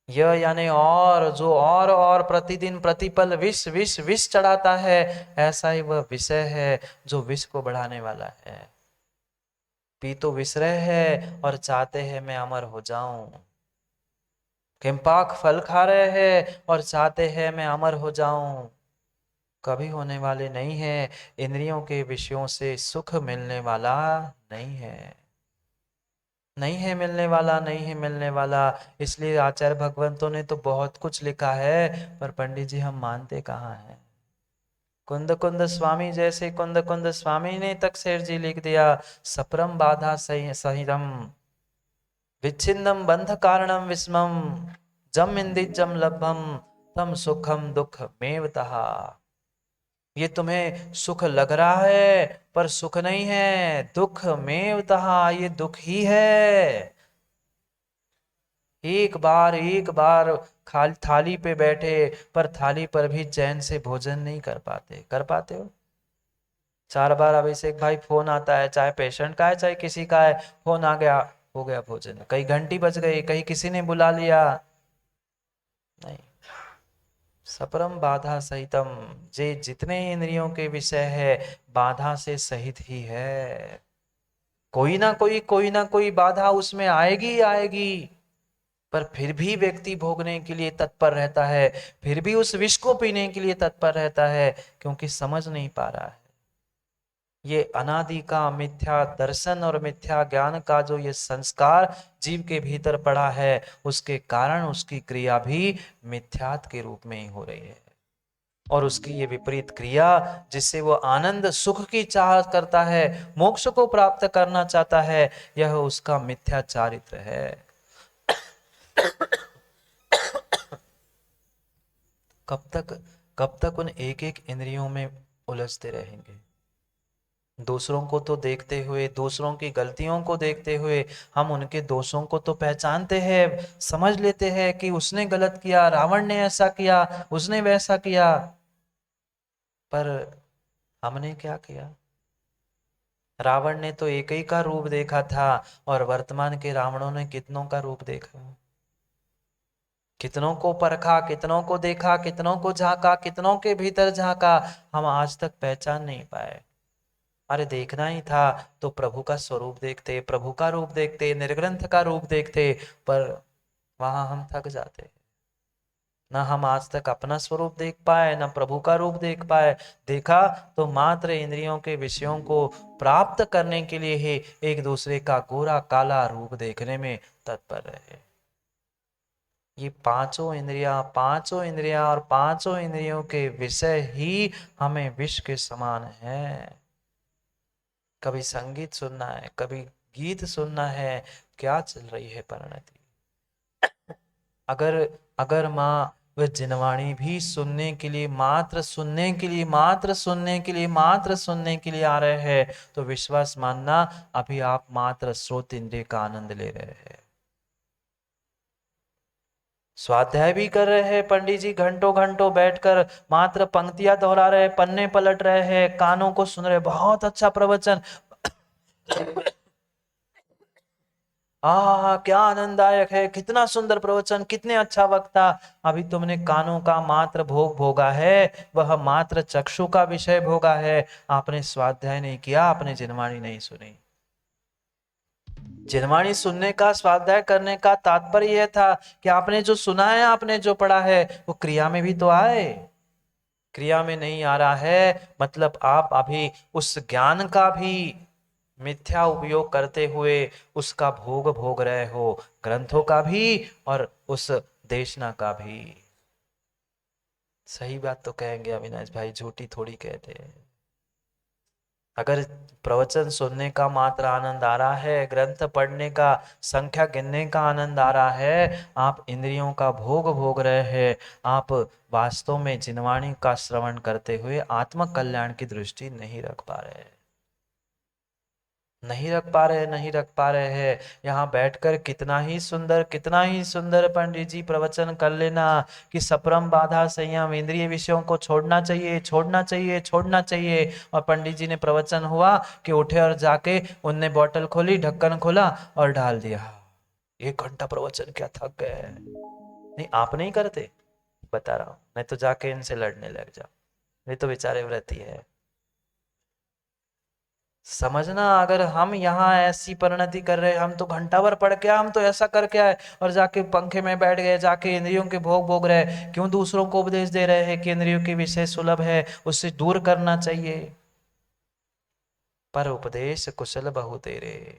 Speaker 1: यह यानी और, जो और प्रतिदिन प्रतिपल विष विष विष चढ़ाता है, ऐसा ही वह विषय है जो विष को बढ़ाने वाला है। पी तो विष रहे हैं और चाहते हैं मैं अमर हो जाऊं। किंपाक फल खा रहे हैं और चाहते हैं मैं अमर हो जाऊं। कभी होने वाले नहीं है। इंद्रियों के विषयों से सुख मिलने वाला नहीं है, नहीं है मिलने वाला, नहीं है मिलने वाला। इसलिए आचार्य भगवंतों ने तो बहुत कुछ लिखा है, पर पंडित जी हम मानते कहाँ हैं। कुंद कुंद स्वामी जैसे कुंद कुंद स्वामी ने तक शेर जी लिख दिया, सप्रम बाधा सहितम विच्छिन्नम बंध कारणम विस्मम जम इंदिजम लभम तम सुखम दुख मेवतहा। ये तुम्हें सुख लग रहा है पर सुख नहीं है, दुख मेवतहा, ये दुख ही है। एक बार खाली थाली पे बैठे पर थाली पर भी चैन से भोजन नहीं कर पाते। कर पाते हो? 4 बार अभिषेक भाई फोन आता है, चाहे पेशेंट का है चाहे किसी का है, फोन आ गया, हो गया भोजन। कहीं घंटी बज गई, कहीं किसी ने बुला लिया, नहीं। सपरम बाधा सहितम, जे जितने इंद्रियों के विषय है बाधा से सहित ही है। कोई ना कोई बाधा उसमें आएगी ही आएगी, पर फिर भी व्यक्ति भोगने के लिए तत्पर रहता है, फिर भी उस विष को पीने के लिए तत्पर रहता है, क्योंकि समझ नहीं पा रहा है। ये अनादि का मिथ्या दर्शन और मिथ्या ज्ञान का जो ये संस्कार जीव के भीतर पड़ा है, उसके कारण उसकी क्रिया भी मिथ्यात्व के रूप में ही हो रही है। और उसकी ये विपरीत क्रिया, जिससे वो आनंद सुख की चाह करता है, मोक्ष को प्राप्त करना चाहता है, यह उसका मिथ्या चारित्र है। कब तक उन एक एक इंद्रियों में उलझते रहेंगे? दूसरों को तो देखते हुए, दूसरों की गलतियों को देखते हुए हम उनके दोषों को तो पहचानते हैं, समझ लेते हैं कि उसने गलत किया, रावण ने ऐसा किया, उसने वैसा किया, पर हमने क्या किया? रावण ने तो एक ही का रूप देखा था, और वर्तमान के रावणों ने कितनों का रूप देखा, कितनों को परखा, कितनों को देखा, कितनों को झांका, कितनों के भीतर झांका, हम आज तक पहचान नहीं पाए। अरे देखना ही था तो प्रभु का स्वरूप देखते, प्रभु का रूप देखते, निर्ग्रंथ का रूप देखते, पर वहां हम थक जाते। ना हम आज तक अपना स्वरूप देख पाए, ना प्रभु का रूप देख पाए। देखा तो मात्र इंद्रियों के विषयों को प्राप्त करने के लिए ही एक दूसरे का गोरा काला रूप देखने में तत्पर रहे। ये पांचों इंद्रियां और पांचों इंद्रियों के विषय ही हमें विष के समान है। कभी संगीत सुनना है, कभी गीत सुनना है, क्या चल रही है परिणति। अगर अगर माँ वह जिनवाणी भी सुनने के लिए, मात्र सुनने के लिए, मात्र सुनने के लिए, मात्र सुनने के लिए आ रहे हैं, तो विश्वास मानना अभी आप मात्र श्रोत इंद्रिय का आनंद ले रहे हैं। स्वाध्याय भी कर रहे हैं पंडित जी, घंटों घंटों बैठकर मात्र पंक्तियां दोहरा रहे, पन्ने पलट रहे हैं, कानों को सुन रहे, बहुत अच्छा प्रवचन, क्या आनंददायक है, कितना सुंदर प्रवचन, कितने अच्छा वक्ता। अभी तुमने कानों का मात्र भोग भोगा है, वह मात्र चक्षु का विषय भोगा है। आपने स्वाध्याय नहीं किया, आपने जिनवाणी नहीं सुनी। जिनवाणी सुनने का, स्वाध्याय करने का तात्पर्य यह था कि आपने जो सुना है, आपने जो पढ़ा है, वो क्रिया में भी तो आए। क्रिया में नहीं आ रहा है, मतलब आप अभी उस ज्ञान का भी मिथ्या उपयोग करते हुए उसका भोग भोग रहे हो, ग्रंथों का भी और उस देशना का भी। सही बात तो कहेंगे अविनाश भाई, झूठी थोड़ी कहते हैं। अगर प्रवचन सुनने का मात्र आनंद आ रहा है, ग्रंथ पढ़ने का, संख्या गिनने का आनंद आ रहा है, आप इंद्रियों का भोग भोग रहे हैं, आप वास्तव में जिनवाणी का श्रवण करते हुए आत्म कल्याण की दृष्टि नहीं रख पा रहे हैं, नहीं रख पा रहे हैं। यहाँ बैठकर कितना ही सुंदर पंडित जी प्रवचन कर लेना कि सप्रम बाधा संयम, इंद्रिय विषयों को छोड़ना चाहिए, छोड़ना चाहिए, छोड़ना चाहिए। और पंडित जी ने प्रवचन हुआ कि उठे और जाके उनने बोतल खोली, ढक्कन खोला और डाल दिया। 1 घंटा प्रवचन, क्या थक गए? नहीं, आप नहीं करते, बता रहा हूं, नहीं तो जाके इनसे लड़ने लग जाओ, ये तो बेचारे व्रती है। समझना, अगर हम यहाँ ऐसी परिणति कर रहे, हम तो घंटा भर पढ़ के, हम तो ऐसा करके आए, और जाके पंखे में बैठ गए, जाके इंद्रियों के भोग भोग रहे, क्यों दूसरों को उपदेश दे रहे हैं कि इंद्रियों के विषय सुलभ है, उससे दूर करना चाहिए। पर उपदेश कुशल बहु तेरे,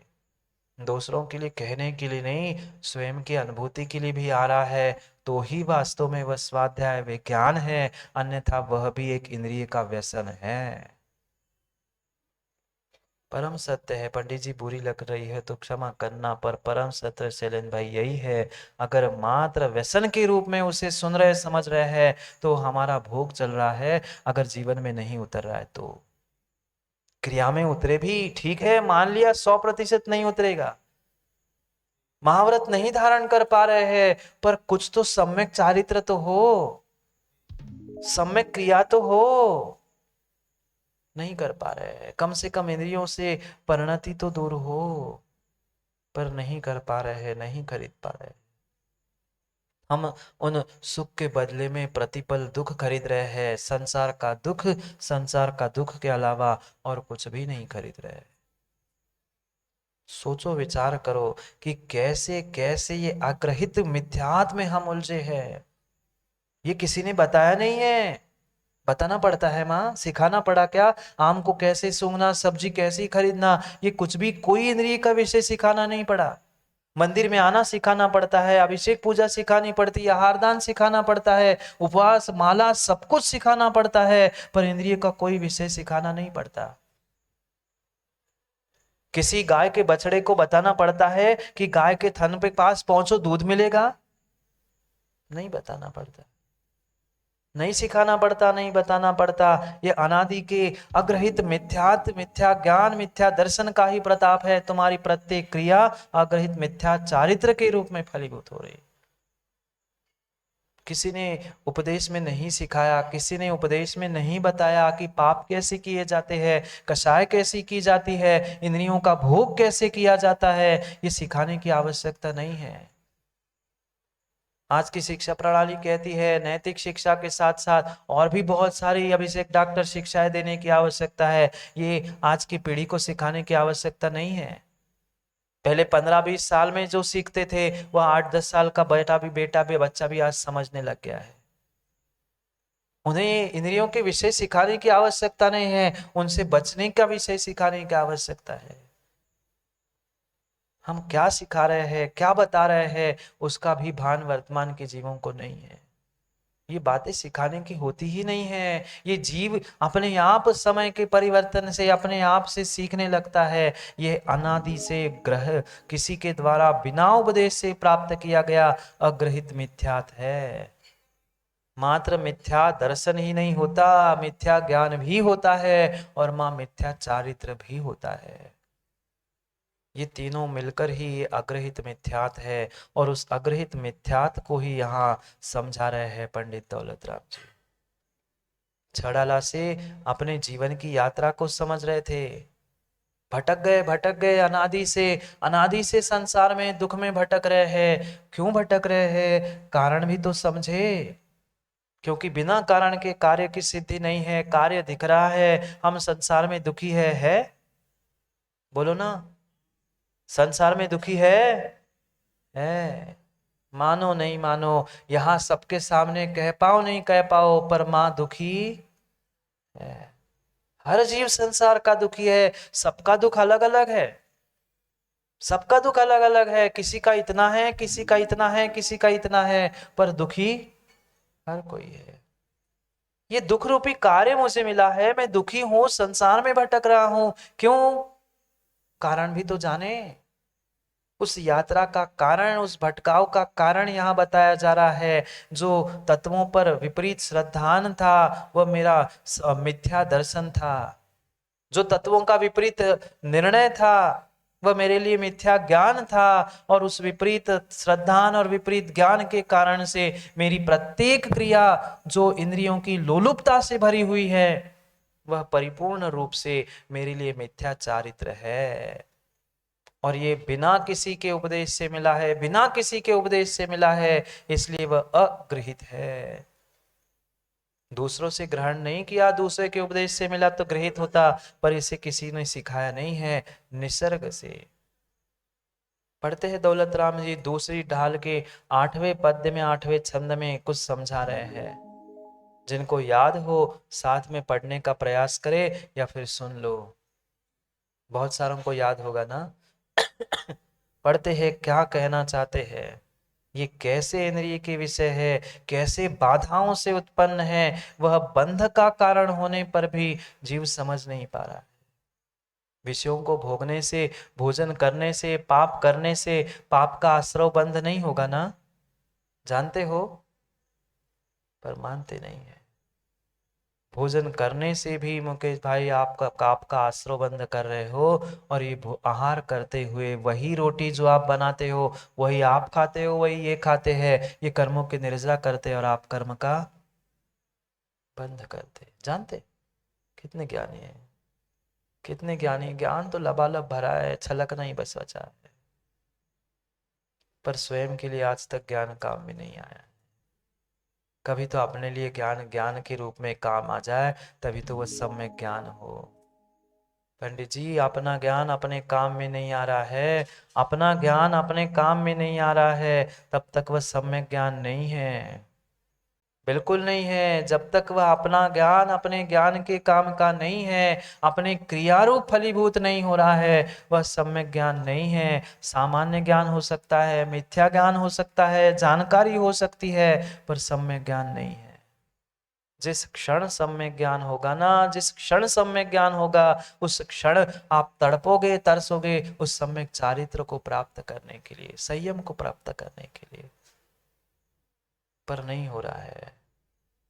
Speaker 1: दूसरों के लिए कहने के लिए नहीं, स्वयं की अनुभूति के लिए भी आ रहा है, तो ही वास्तव में वह स्वाध्याय विज्ञान है, अन्यथा वह भी एक इंद्रिय का व्यसन है। परम सत्य है पंडित जी, बुरी लग रही है तो क्षमा करना, पर परम सत्य शैलेंद्र भाई यही है। अगर मात्र व्यसन के रूप में उसे सुन रहे, समझ रहे हैं, तो हमारा भोग चल रहा है, अगर जीवन में नहीं उतर रहा है तो। क्रिया में उतरे भी ठीक है, मान लिया 100% नहीं उतरेगा, महाव्रत नहीं धारण कर पा रहे हैं, पर कुछ तो सम्यक चारित्र तो हो, सम्यक क्रिया तो हो। नहीं कर पा रहे हैं, कम से कम इंद्रियों से परिणति तो दूर हो, पर नहीं कर पा रहे हैं, नहीं खरीद पा रहे। हम उन सुख के बदले में प्रतिपल दुख खरीद रहे हैं। संसार का दुख के अलावा और कुछ भी नहीं खरीद रहे हैं। सोचो, विचार करो कि कैसे कैसे ये अग्रहित मिथ्यात्व में हम उलझे हैं। ये किसी ने बताया नहीं है, बताना पड़ता है। माँ सिखाना पड़ा क्या? आम को कैसे सूंघना, सब्जी कैसी खरीदना, ये कुछ भी कोई इंद्रिय का विषय सिखाना नहीं पड़ा। मंदिर में आना सिखाना पड़ता है, अभिषेक पूजा सिखानी पड़ती है, आहार दान सिखाना पड़ता है, उपवास माला सब कुछ सिखाना पड़ता है, पर इंद्रिय का कोई विषय सिखाना नहीं पड़ता। किसी गाय के बछड़े को बताना पड़ता है कि गाय के थन पे पास पहुंचो दूध मिलेगा? नहीं बताना पड़ता, नहीं सिखाना पड़ता, नहीं बताना पड़ता। ये अनादि के अग्रहित मिथ्या ज्ञान, मिथ्या दर्शन का ही प्रताप है। तुम्हारी प्रत्येक क्रिया अग्रहित मिथ्या चारित्र के रूप में फलीभूत हो रही। किसी ने उपदेश में नहीं सिखाया, किसी ने उपदेश में नहीं बताया कि पाप कैसे किए जाते हैं, कषाय कैसी की जाती है, इंद्रियों का भोग कैसे किया जाता है। ये सिखाने की आवश्यकता नहीं है। आज की शिक्षा प्रणाली कहती है नैतिक शिक्षा के साथ साथ और भी बहुत सारी अभिषेक डॉक्टर शिक्षाएं देने की आवश्यकता है। ये आज की पीढ़ी को सिखाने की आवश्यकता नहीं है। पहले 15-20 साल में जो सीखते थे वह 8-10 साल का बेटा भी बच्चा भी आज समझने लग गया है। उन्हें इंद्रियों के विषय सिखाने की आवश्यकता नहीं है, उनसे बचने का विषय सिखाने की आवश्यकता है। हम क्या सिखा रहे हैं, क्या बता रहे हैं, उसका भी भान वर्तमान के जीवों को नहीं है। ये बातें सिखाने की होती ही नहीं है। ये जीव अपने आप समय के परिवर्तन से अपने आप से सीखने लगता है। ये अनादि से ग्रह किसी के द्वारा बिना उपदेश से प्राप्त किया गया अग्रहित मिथ्यात है। मात्र मिथ्या दर्शन ही नहीं होता, मिथ्या ज्ञान भी होता है और मां मिथ्या चारित्र भी होता है। ये तीनों मिलकर ही ये अग्रहित मिथ्यात है और उस अग्रहित मिथ्यात को ही यहाँ समझा रहे हैं पंडित दौलत राम जी। छड़ाला से अपने जीवन की यात्रा को समझ रहे थे। भटक गए अनादि से संसार में दुख में भटक रहे हैं। क्यों भटक रहे हैं? कारण भी तो समझे। क्योंकि बिना कारण के कार्य की सिद्धि नहीं है। कार्य दिख रहा है, हम संसार में दुखी है? बोलो ना, संसार में दुखी है। मानो नहीं मानो, यहां सबके सामने कह पाओ नहीं कह पाओ, पर मां दुखी है। हर जीव संसार का दुखी है। सबका दुख अलग अलग है, सबका दुख अलग अलग है। किसी का इतना है, किसी का इतना है, किसी का इतना है, पर दुखी हर कोई है। ये दुख रूपी कार्य मुझे मिला है, मैं दुखी हूं, संसार में भटक रहा हूं। क्यों? कारण भी तो जाने। उस यात्रा का कारण, उस भटकाव का कारण यहाँ बताया जा रहा है। जो तत्वों पर विपरीत श्रद्धान था वह मेरा मिथ्या दर्शन था। जो तत्वों का विपरीत निर्णय था वह मेरे लिए मिथ्या ज्ञान था। और उस विपरीत श्रद्धान और विपरीत ज्ञान के कारण से मेरी प्रत्येक क्रिया जो इंद्रियों की लोलुपता से भरी हुई है वह परिपूर्ण रूप से मेरे लिए मिथ्या चारित्र है। और ये बिना किसी के उपदेश से मिला है, बिना किसी के उपदेश से मिला है, इसलिए वह अगृहित है। दूसरों से ग्रहण नहीं किया, दूसरे के उपदेश से मिला तो गृहित होता, पर इसे किसी ने सिखाया नहीं है, निसर्ग से। पढ़ते हैं दौलत राम जी दूसरी ढाल के 8वें पद्य में 8वें छंद में कुछ समझा रहे हैं। जिनको याद हो साथ में पढ़ने का प्रयास करे या फिर सुन लो। बहुत सारों को याद होगा ना। पढ़ते हैं क्या कहना चाहते हैं। ये कैसे इंद्रिय के विषय है, कैसे बाधाओं से उत्पन्न है, वह बंध का कारण होने पर भी जीव समझ नहीं पा रहा। विषयों को भोगने से, भोजन करने से, पाप करने से पाप का आश्रव बंध नहीं होगा ना, जानते हो, पर मानते नहीं है। भोजन करने से भी मुकेश भाई आपका आश्रव बंद कर रहे हो। और ये आहार करते हुए वही रोटी जो आप बनाते हो वही आप खाते हो, वही ये खाते हैं, ये कर्मों की निर्जरा करते और आप कर्म का बंद करते। जानते कितने ज्ञानी है, कितने ज्ञानी। ज्ञान तो लबालब भरा है, छलक नहीं बस बचा है। पर स्वयं के लिए आज तक ज्ञान काम में नहीं आया। कभी तो अपने लिए ज्ञान ज्ञान के रूप में काम आ जाए, तभी तो वह सम्यक ज्ञान हो। पंडित जी, अपना ज्ञान अपने काम में नहीं आ रहा है, अपना ज्ञान अपने काम में नहीं आ रहा है, तब तक वह सम्यक ज्ञान नहीं है। बिल्कुल नहीं है। जब तक वह अपना ज्ञान अपने ज्ञान के काम का नहीं है, अपने क्रियारूप फलीभूत नहीं हो रहा है, वह सम्यक ज्ञान नहीं है। सामान्य ज्ञान हो सकता है, मिथ्या ज्ञान हो सकता है, जानकारी हो सकती है, पर सम्यक ज्ञान नहीं है। जिस क्षण सम्यक ज्ञान होगा ना, जिस क्षण सम्यक ज्ञान होगा, उस क्षण आप तड़पोगे, तरसोगे उस सम्यक चारित्र को प्राप्त करने के लिए, संयम को प्राप्त करने के लिए। पर नहीं हो रहा है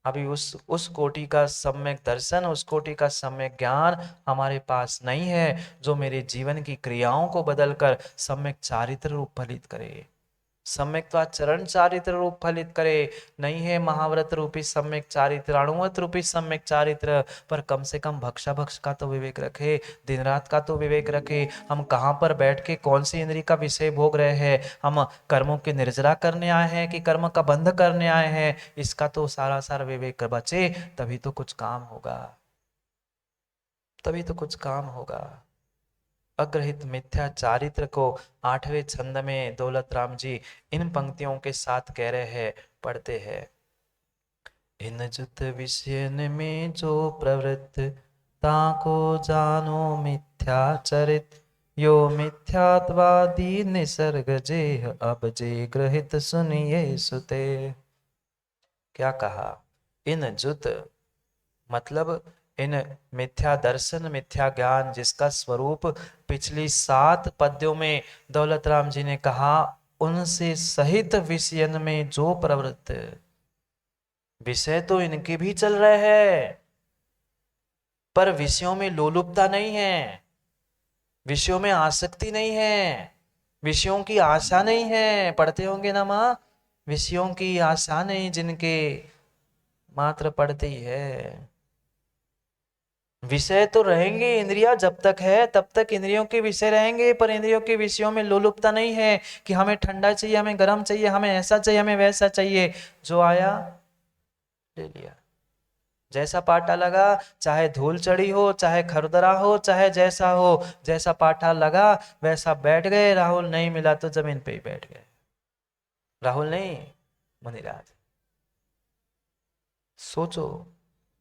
Speaker 1: अभी। उस कोटि का सम्यक दर्शन, उस कोटि का सम्यक ज्ञान हमारे पास नहीं है, जो मेरे जीवन की क्रियाओं को बदलकर सम्यक चारित्र रूप फलित करे, सम्यक चरण चारित्र रूप फलित करे। नहीं है महाव्रत रूपी सम्यक चारित्र, अणुवत रूपी सम्यक चारित्र, पर कम से कम भक्षा भक्ष का तो विवेक रखे, दिन रात का तो विवेक रखे। हम कहाँ पर बैठ के कौन सी इंद्रिय का विषय भोग रहे हैं, हम कर्मों के निर्जरा करने आए हैं कि कर्म का बंध करने आए हैं, इसका तो सारा सारा विवेक बचे, तभी तो कुछ काम होगा, तभी तो कुछ काम होगा। अग्रहित मिथ्या चारित्र को 8वें छंद में दौलत राम जी इन पंक्तियों के साथ कह रहे हैं, पढ़ते हैं। इन जुत विषयन में जो प्रवृत्त, ताको जानो मिथ्या चरित, यो मिथ्यात्वादी निसर्ग जेह, अब जे ग्रहित सुनिए सुते। क्या कहा? इन जुत मतलब इन मिथ्या दर्शन, मिथ्या ज्ञान, जिसका स्वरूप पिछली 7 पद्यों में दौलत राम जी ने कहा, उनसे सहित विषयन में जो प्रवृत्त, विषय तो इनके भी चल रहे हैं, पर विषयों में लोलुपता नहीं है, विषयों में आसक्ति नहीं है, विषयों की आशा नहीं है। पढ़ते होंगे ना माँ, विषयों की आशा नहीं जिनके, मात्र पढ़ते ही है। विषय तो रहेंगे, इंद्रिया जब तक है तब तक इंद्रियों के विषय रहेंगे, पर इंद्रियों के विषयों में लोलुपता नहीं है कि हमें ठंडा चाहिए, हमें गर्म चाहिए, हमें ऐसा चाहिए, हमें वैसा चाहिए। जो आया ले लिया, जैसा पाटा लगा, चाहे धूल चढ़ी हो, चाहे खरदरा हो, चाहे जैसा हो, जैसा पाटा लगा वैसा बैठ गए। राहुल नहीं मिला तो जमीन पे ही बैठ गए। राहुल नहीं, मुनिराज। सोचो,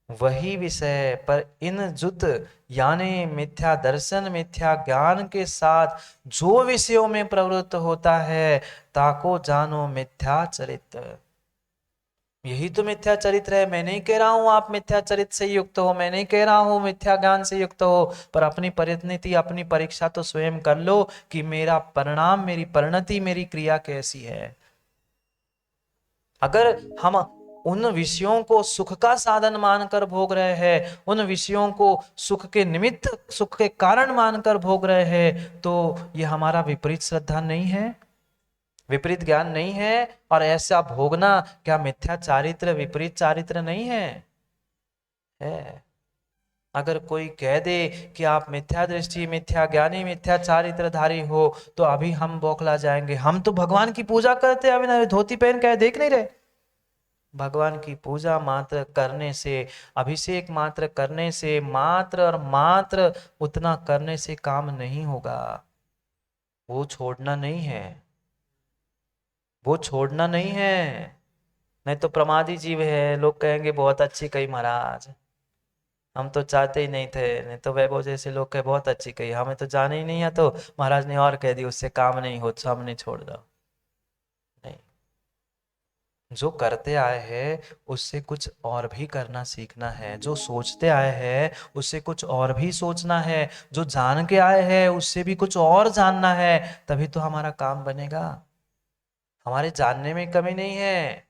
Speaker 1: वही विषय पर इन जुत यानी मिथ्या दर्शन, मिथ्या ज्ञान के साथ जो विषयों में प्रवृत्त होता है, ताको जानो मिथ्या चरित्र। यही तो मिथ्या चरित्र है। मैं नहीं कह रहा हूं आप मिथ्या चरित्र से युक्त हो, मैं नहीं कह रहा हूं मिथ्या ज्ञान से युक्त हो, पर अपनी परिणति, अपनी परीक्षा तो स्वयं कर लो कि मेरा परिणाम, मेरी परिणति, मेरी क्रिया कैसी है। अगर हम उन विषयों को सुख का साधन मानकर भोग रहे हैं, उन विषयों को सुख के निमित्त, सुख के कारण मानकर भोग रहे हैं, तो यह हमारा विपरीत श्रद्धा नहीं है, विपरीत ज्ञान नहीं है। और ऐसा भोगना क्या मिथ्या चारित्र, विपरीत चारित्र नहीं है? है। अगर कोई कह दे कि आप मिथ्या दृष्टि, मिथ्या ज्ञानी, मिथ्या चारित्रधारी हो, तो अभी हम बौखला जाएंगे। हम तो भगवान की पूजा करते हैं, अभी धोती पहन के देख नहीं रहे। भगवान की पूजा मात्र करने से, अभिषेक मात्र करने से, मात्र और मात्र उतना करने से काम नहीं होगा। वो छोड़ना नहीं है, वो छोड़ना नहीं है। नहीं तो प्रमादी जीव है, लोग कहेंगे बहुत अच्छी कही महाराज, हम तो चाहते ही नहीं थे। नहीं तो वैभव जैसे लोग कहे बहुत अच्छी कही, हमें तो जाने ही नहीं है, तो महाराज ने और कह दी, उससे काम नहीं हो, हमने छोड़ दो। नहीं, जो करते आए हैं उससे कुछ और भी करना सीखना है, जो सोचते आए हैं उससे कुछ और भी सोचना है, जो जान के आए हैं उससे भी कुछ और जानना है, तभी तो हमारा काम बनेगा। हमारे जानने में कमी नहीं है,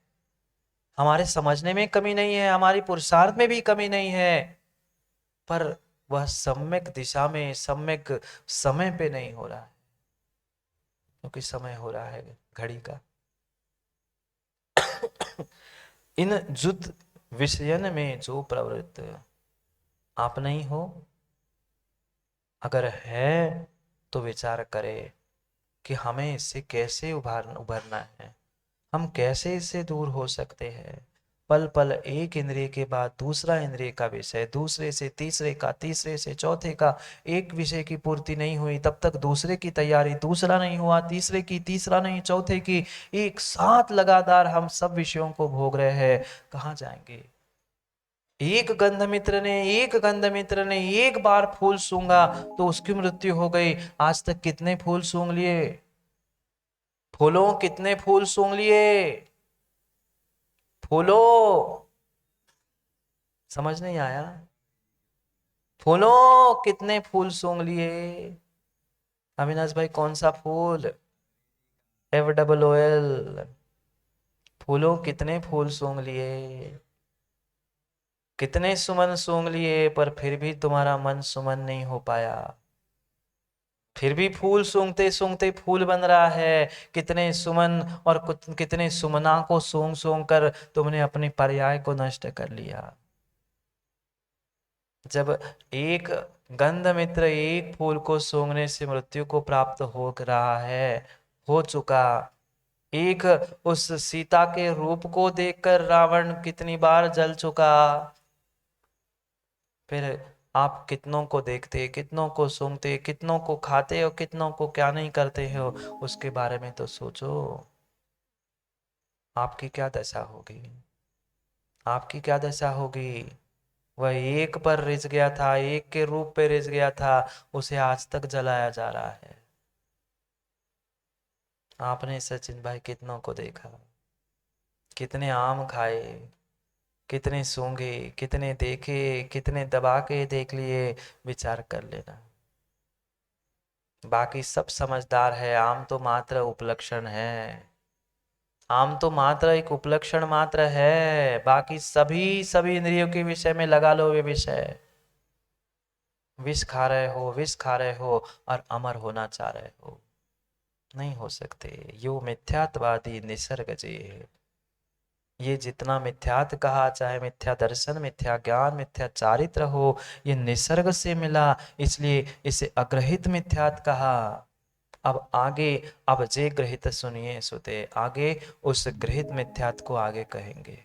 Speaker 1: हमारे समझने में कमी नहीं है, हमारी पुरुषार्थ में भी कमी नहीं है, पर वह सम्यक दिशा में, सम्यक समय पे नहीं हो रहा है, क्योंकि समय हो रहा है घड़ी का। इन जुत विषयन में जो प्रवृत्त, आप नहीं हो? अगर है तो विचार करे, कि हमें इससे कैसे उभरना है, हम कैसे इससे दूर हो सकते हैं। पल पल एक इंद्रिय के बाद दूसरा इंद्रिय का विषय, दूसरे से तीसरे का, तीसरे से चौथे का, एक विषय की पूर्ति नहीं हुई तब तक दूसरे की तैयारी, दूसरा नहीं हुआ तीसरे की, तीसरा नहीं चौथे की, एक साथ लगातार हम सब विषयों को भोग रहे हैं। कहाँ जाएंगे। एक गंध मित्र ने एक बार फूल सूंघा तो उसकी मृत्यु हो गई। आज तक कितने फूल सूंघ लिए, फूलों कितने फूल सूंघ लिए, फूलों, समझ नहीं आया, फूलों कितने फूल सूंघ लिए। अविनाश भाई कौन सा फूल, FOOL, फूलों कितने फूल सूंघ लिए, कितने सुमन सूंघ लिए, पर फिर भी तुम्हारा मन सुमन नहीं हो पाया। फिर भी फूल सूंघते सूंघते फूल बन रहा है। कितने सुमन और कितने सुमना को सूंघ सूंघ कर तुमने अपने पर्याय को नष्ट कर लिया। जब एक गंध मित्र एक फूल को सूंघने से मृत्यु को प्राप्त हो रहा है, हो चुका, एक उस सीता के रूप को देखकर रावण कितनी बार जल चुका, फिर आप कितनों को देखते, कितनों को सूंघते, कितनों को खाते हो, कितनों को क्या नहीं करते हो, उसके बारे में तो सोचो। आपकी क्या दशा होगी, आपकी क्या दशा होगी। वह एक पर रिझ गया था, एक के रूप पे रिझ गया था, उसे आज तक जलाया जा रहा है। आपने सचिन भाई कितनों को देखा, कितने आम खाए, कितने सूंघे, कितने देखे, कितने दबा के देख लिए, विचार कर लेना। बाकी सब समझदार है, आम तो मात्र उपलक्षण है, आम तो मात्र एक उपलक्षण मात्र है, बाकी सभी इंद्रियों के विषय में लगा लो वे विषय। विष खा रहे हो, विष खा रहे हो और अमर होना चाह रहे हो, नहीं हो सकते। यो मिथ्यात्वादी निसर्ग जे, ये जितना मिथ्यात कहा, चाहे मिथ्या दर्शन, मिथ्या ज्ञान, मिथ्या चारित्र हो, ये निसर्ग से मिला, इसलिए इसे अग्रहित मिथ्यात कहा। अब आगे, अब जे ग्रहित सुनिए सुते, आगे उस ग्रहित मिथ्यात को आगे कहेंगे।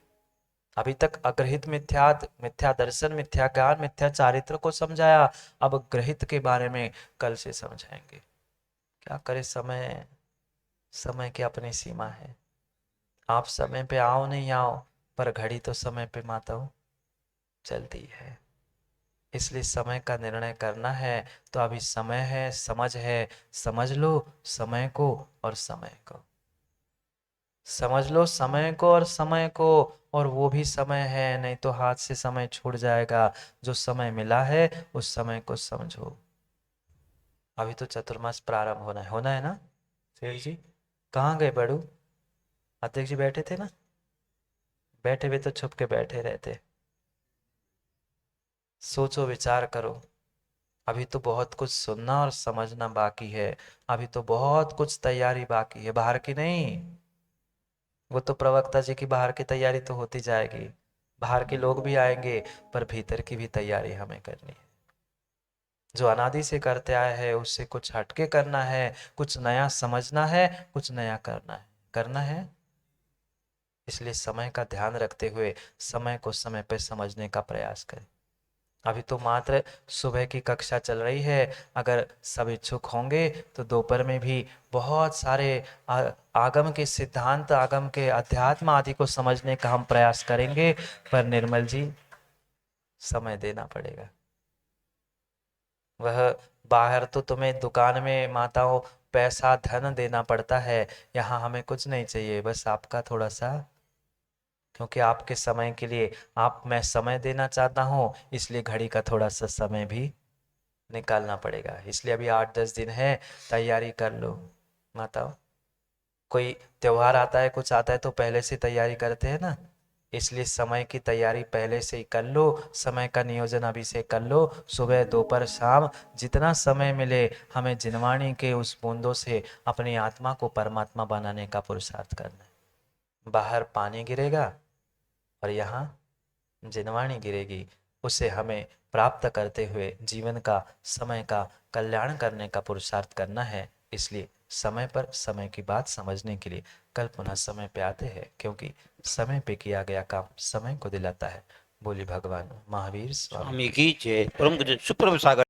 Speaker 1: अभी तक अग्रहित मिथ्यात, मिथ्या दर्शन, मिथ्या ज्ञान, मिथ्या चारित्र को समझाया, अब ग्रहित के बारे में कल से समझाएंगे। क्या करे, समय, समय की अपनी सीमा है। आप समय पे आओ नहीं आओ, पर घड़ी तो समय पे माताओ चलती है, इसलिए समय का निर्णय करना है। तो अभी समय है, समझ है, समझ लो समय को और समय को, समझ लो समय को और समय को, और वो भी समय है, नहीं तो हाथ से समय छूट जाएगा। जो समय मिला है उस समय को समझो। अभी तो चतुर्मास प्रारंभ होना है ना। सेठ जी कहाँ गए, बड़ू अध्यक्ष जी बैठे थे ना, बैठे हुए तो छुप के बैठे रहते। सोचो विचार करो, अभी तो बहुत कुछ सुनना और समझना बाकी है, अभी तो बहुत कुछ तैयारी बाकी है, बाहर की नहीं। वो तो प्रवक्ता जी की बाहर की तैयारी तो होती जाएगी, बाहर के लोग भी आएंगे, पर भीतर की भी तैयारी हमें करनी है। जो अनादि से करते आए हैं उससे कुछ हटके करना है, कुछ नया समझना है, कुछ नया करना है, करना है। इसलिए समय का ध्यान रखते हुए समय को समय पर समझने का प्रयास करें। अभी तो मात्र सुबह की कक्षा चल रही है, अगर सब इच्छुक होंगे तो दोपहर में भी बहुत सारे आगम के सिद्धांत, आगम के अध्यात्म आदि को समझने का हम प्रयास करेंगे। पर निर्मल जी समय देना पड़ेगा। वह बाहर तो तुम्हें दुकान में माताओं पैसा धन देना पड़ता है, यहाँ हमें कुछ नहीं चाहिए, बस आपका थोड़ा सा, क्योंकि आपके समय के लिए आप, मैं समय देना चाहता हूँ, इसलिए घड़ी का थोड़ा सा समय भी निकालना पड़ेगा। इसलिए अभी 8-10 दिन है, तैयारी कर लो माताओं। कोई त्योहार आता है, कुछ आता है तो पहले से तैयारी करते हैं ना, इसलिए समय की तैयारी पहले से ही कर लो, समय का नियोजन अभी से कर लो। सुबह दोपहर शाम जितना समय मिले, हमें जिनवाणी के उस बूंदों से अपनी आत्मा को परमात्मा बनाने का पुरुषार्थ करना है। बाहर पानी गिरेगा और यहाँ जिनवाणी गिरेगी, उसे हमें प्राप्त करते हुए जीवन का, समय का कल्याण करने का पुरुषार्थ करना है। इसलिए समय पर समय की बात समझने के लिए कल पुनः समय पे आते हैं, क्योंकि समय पे किया गया काम समय को दिलाता है। बोली भगवान महावीर स्वामी
Speaker 2: स्वामी की जय। परम गुरुदेव सुप्रभ सागर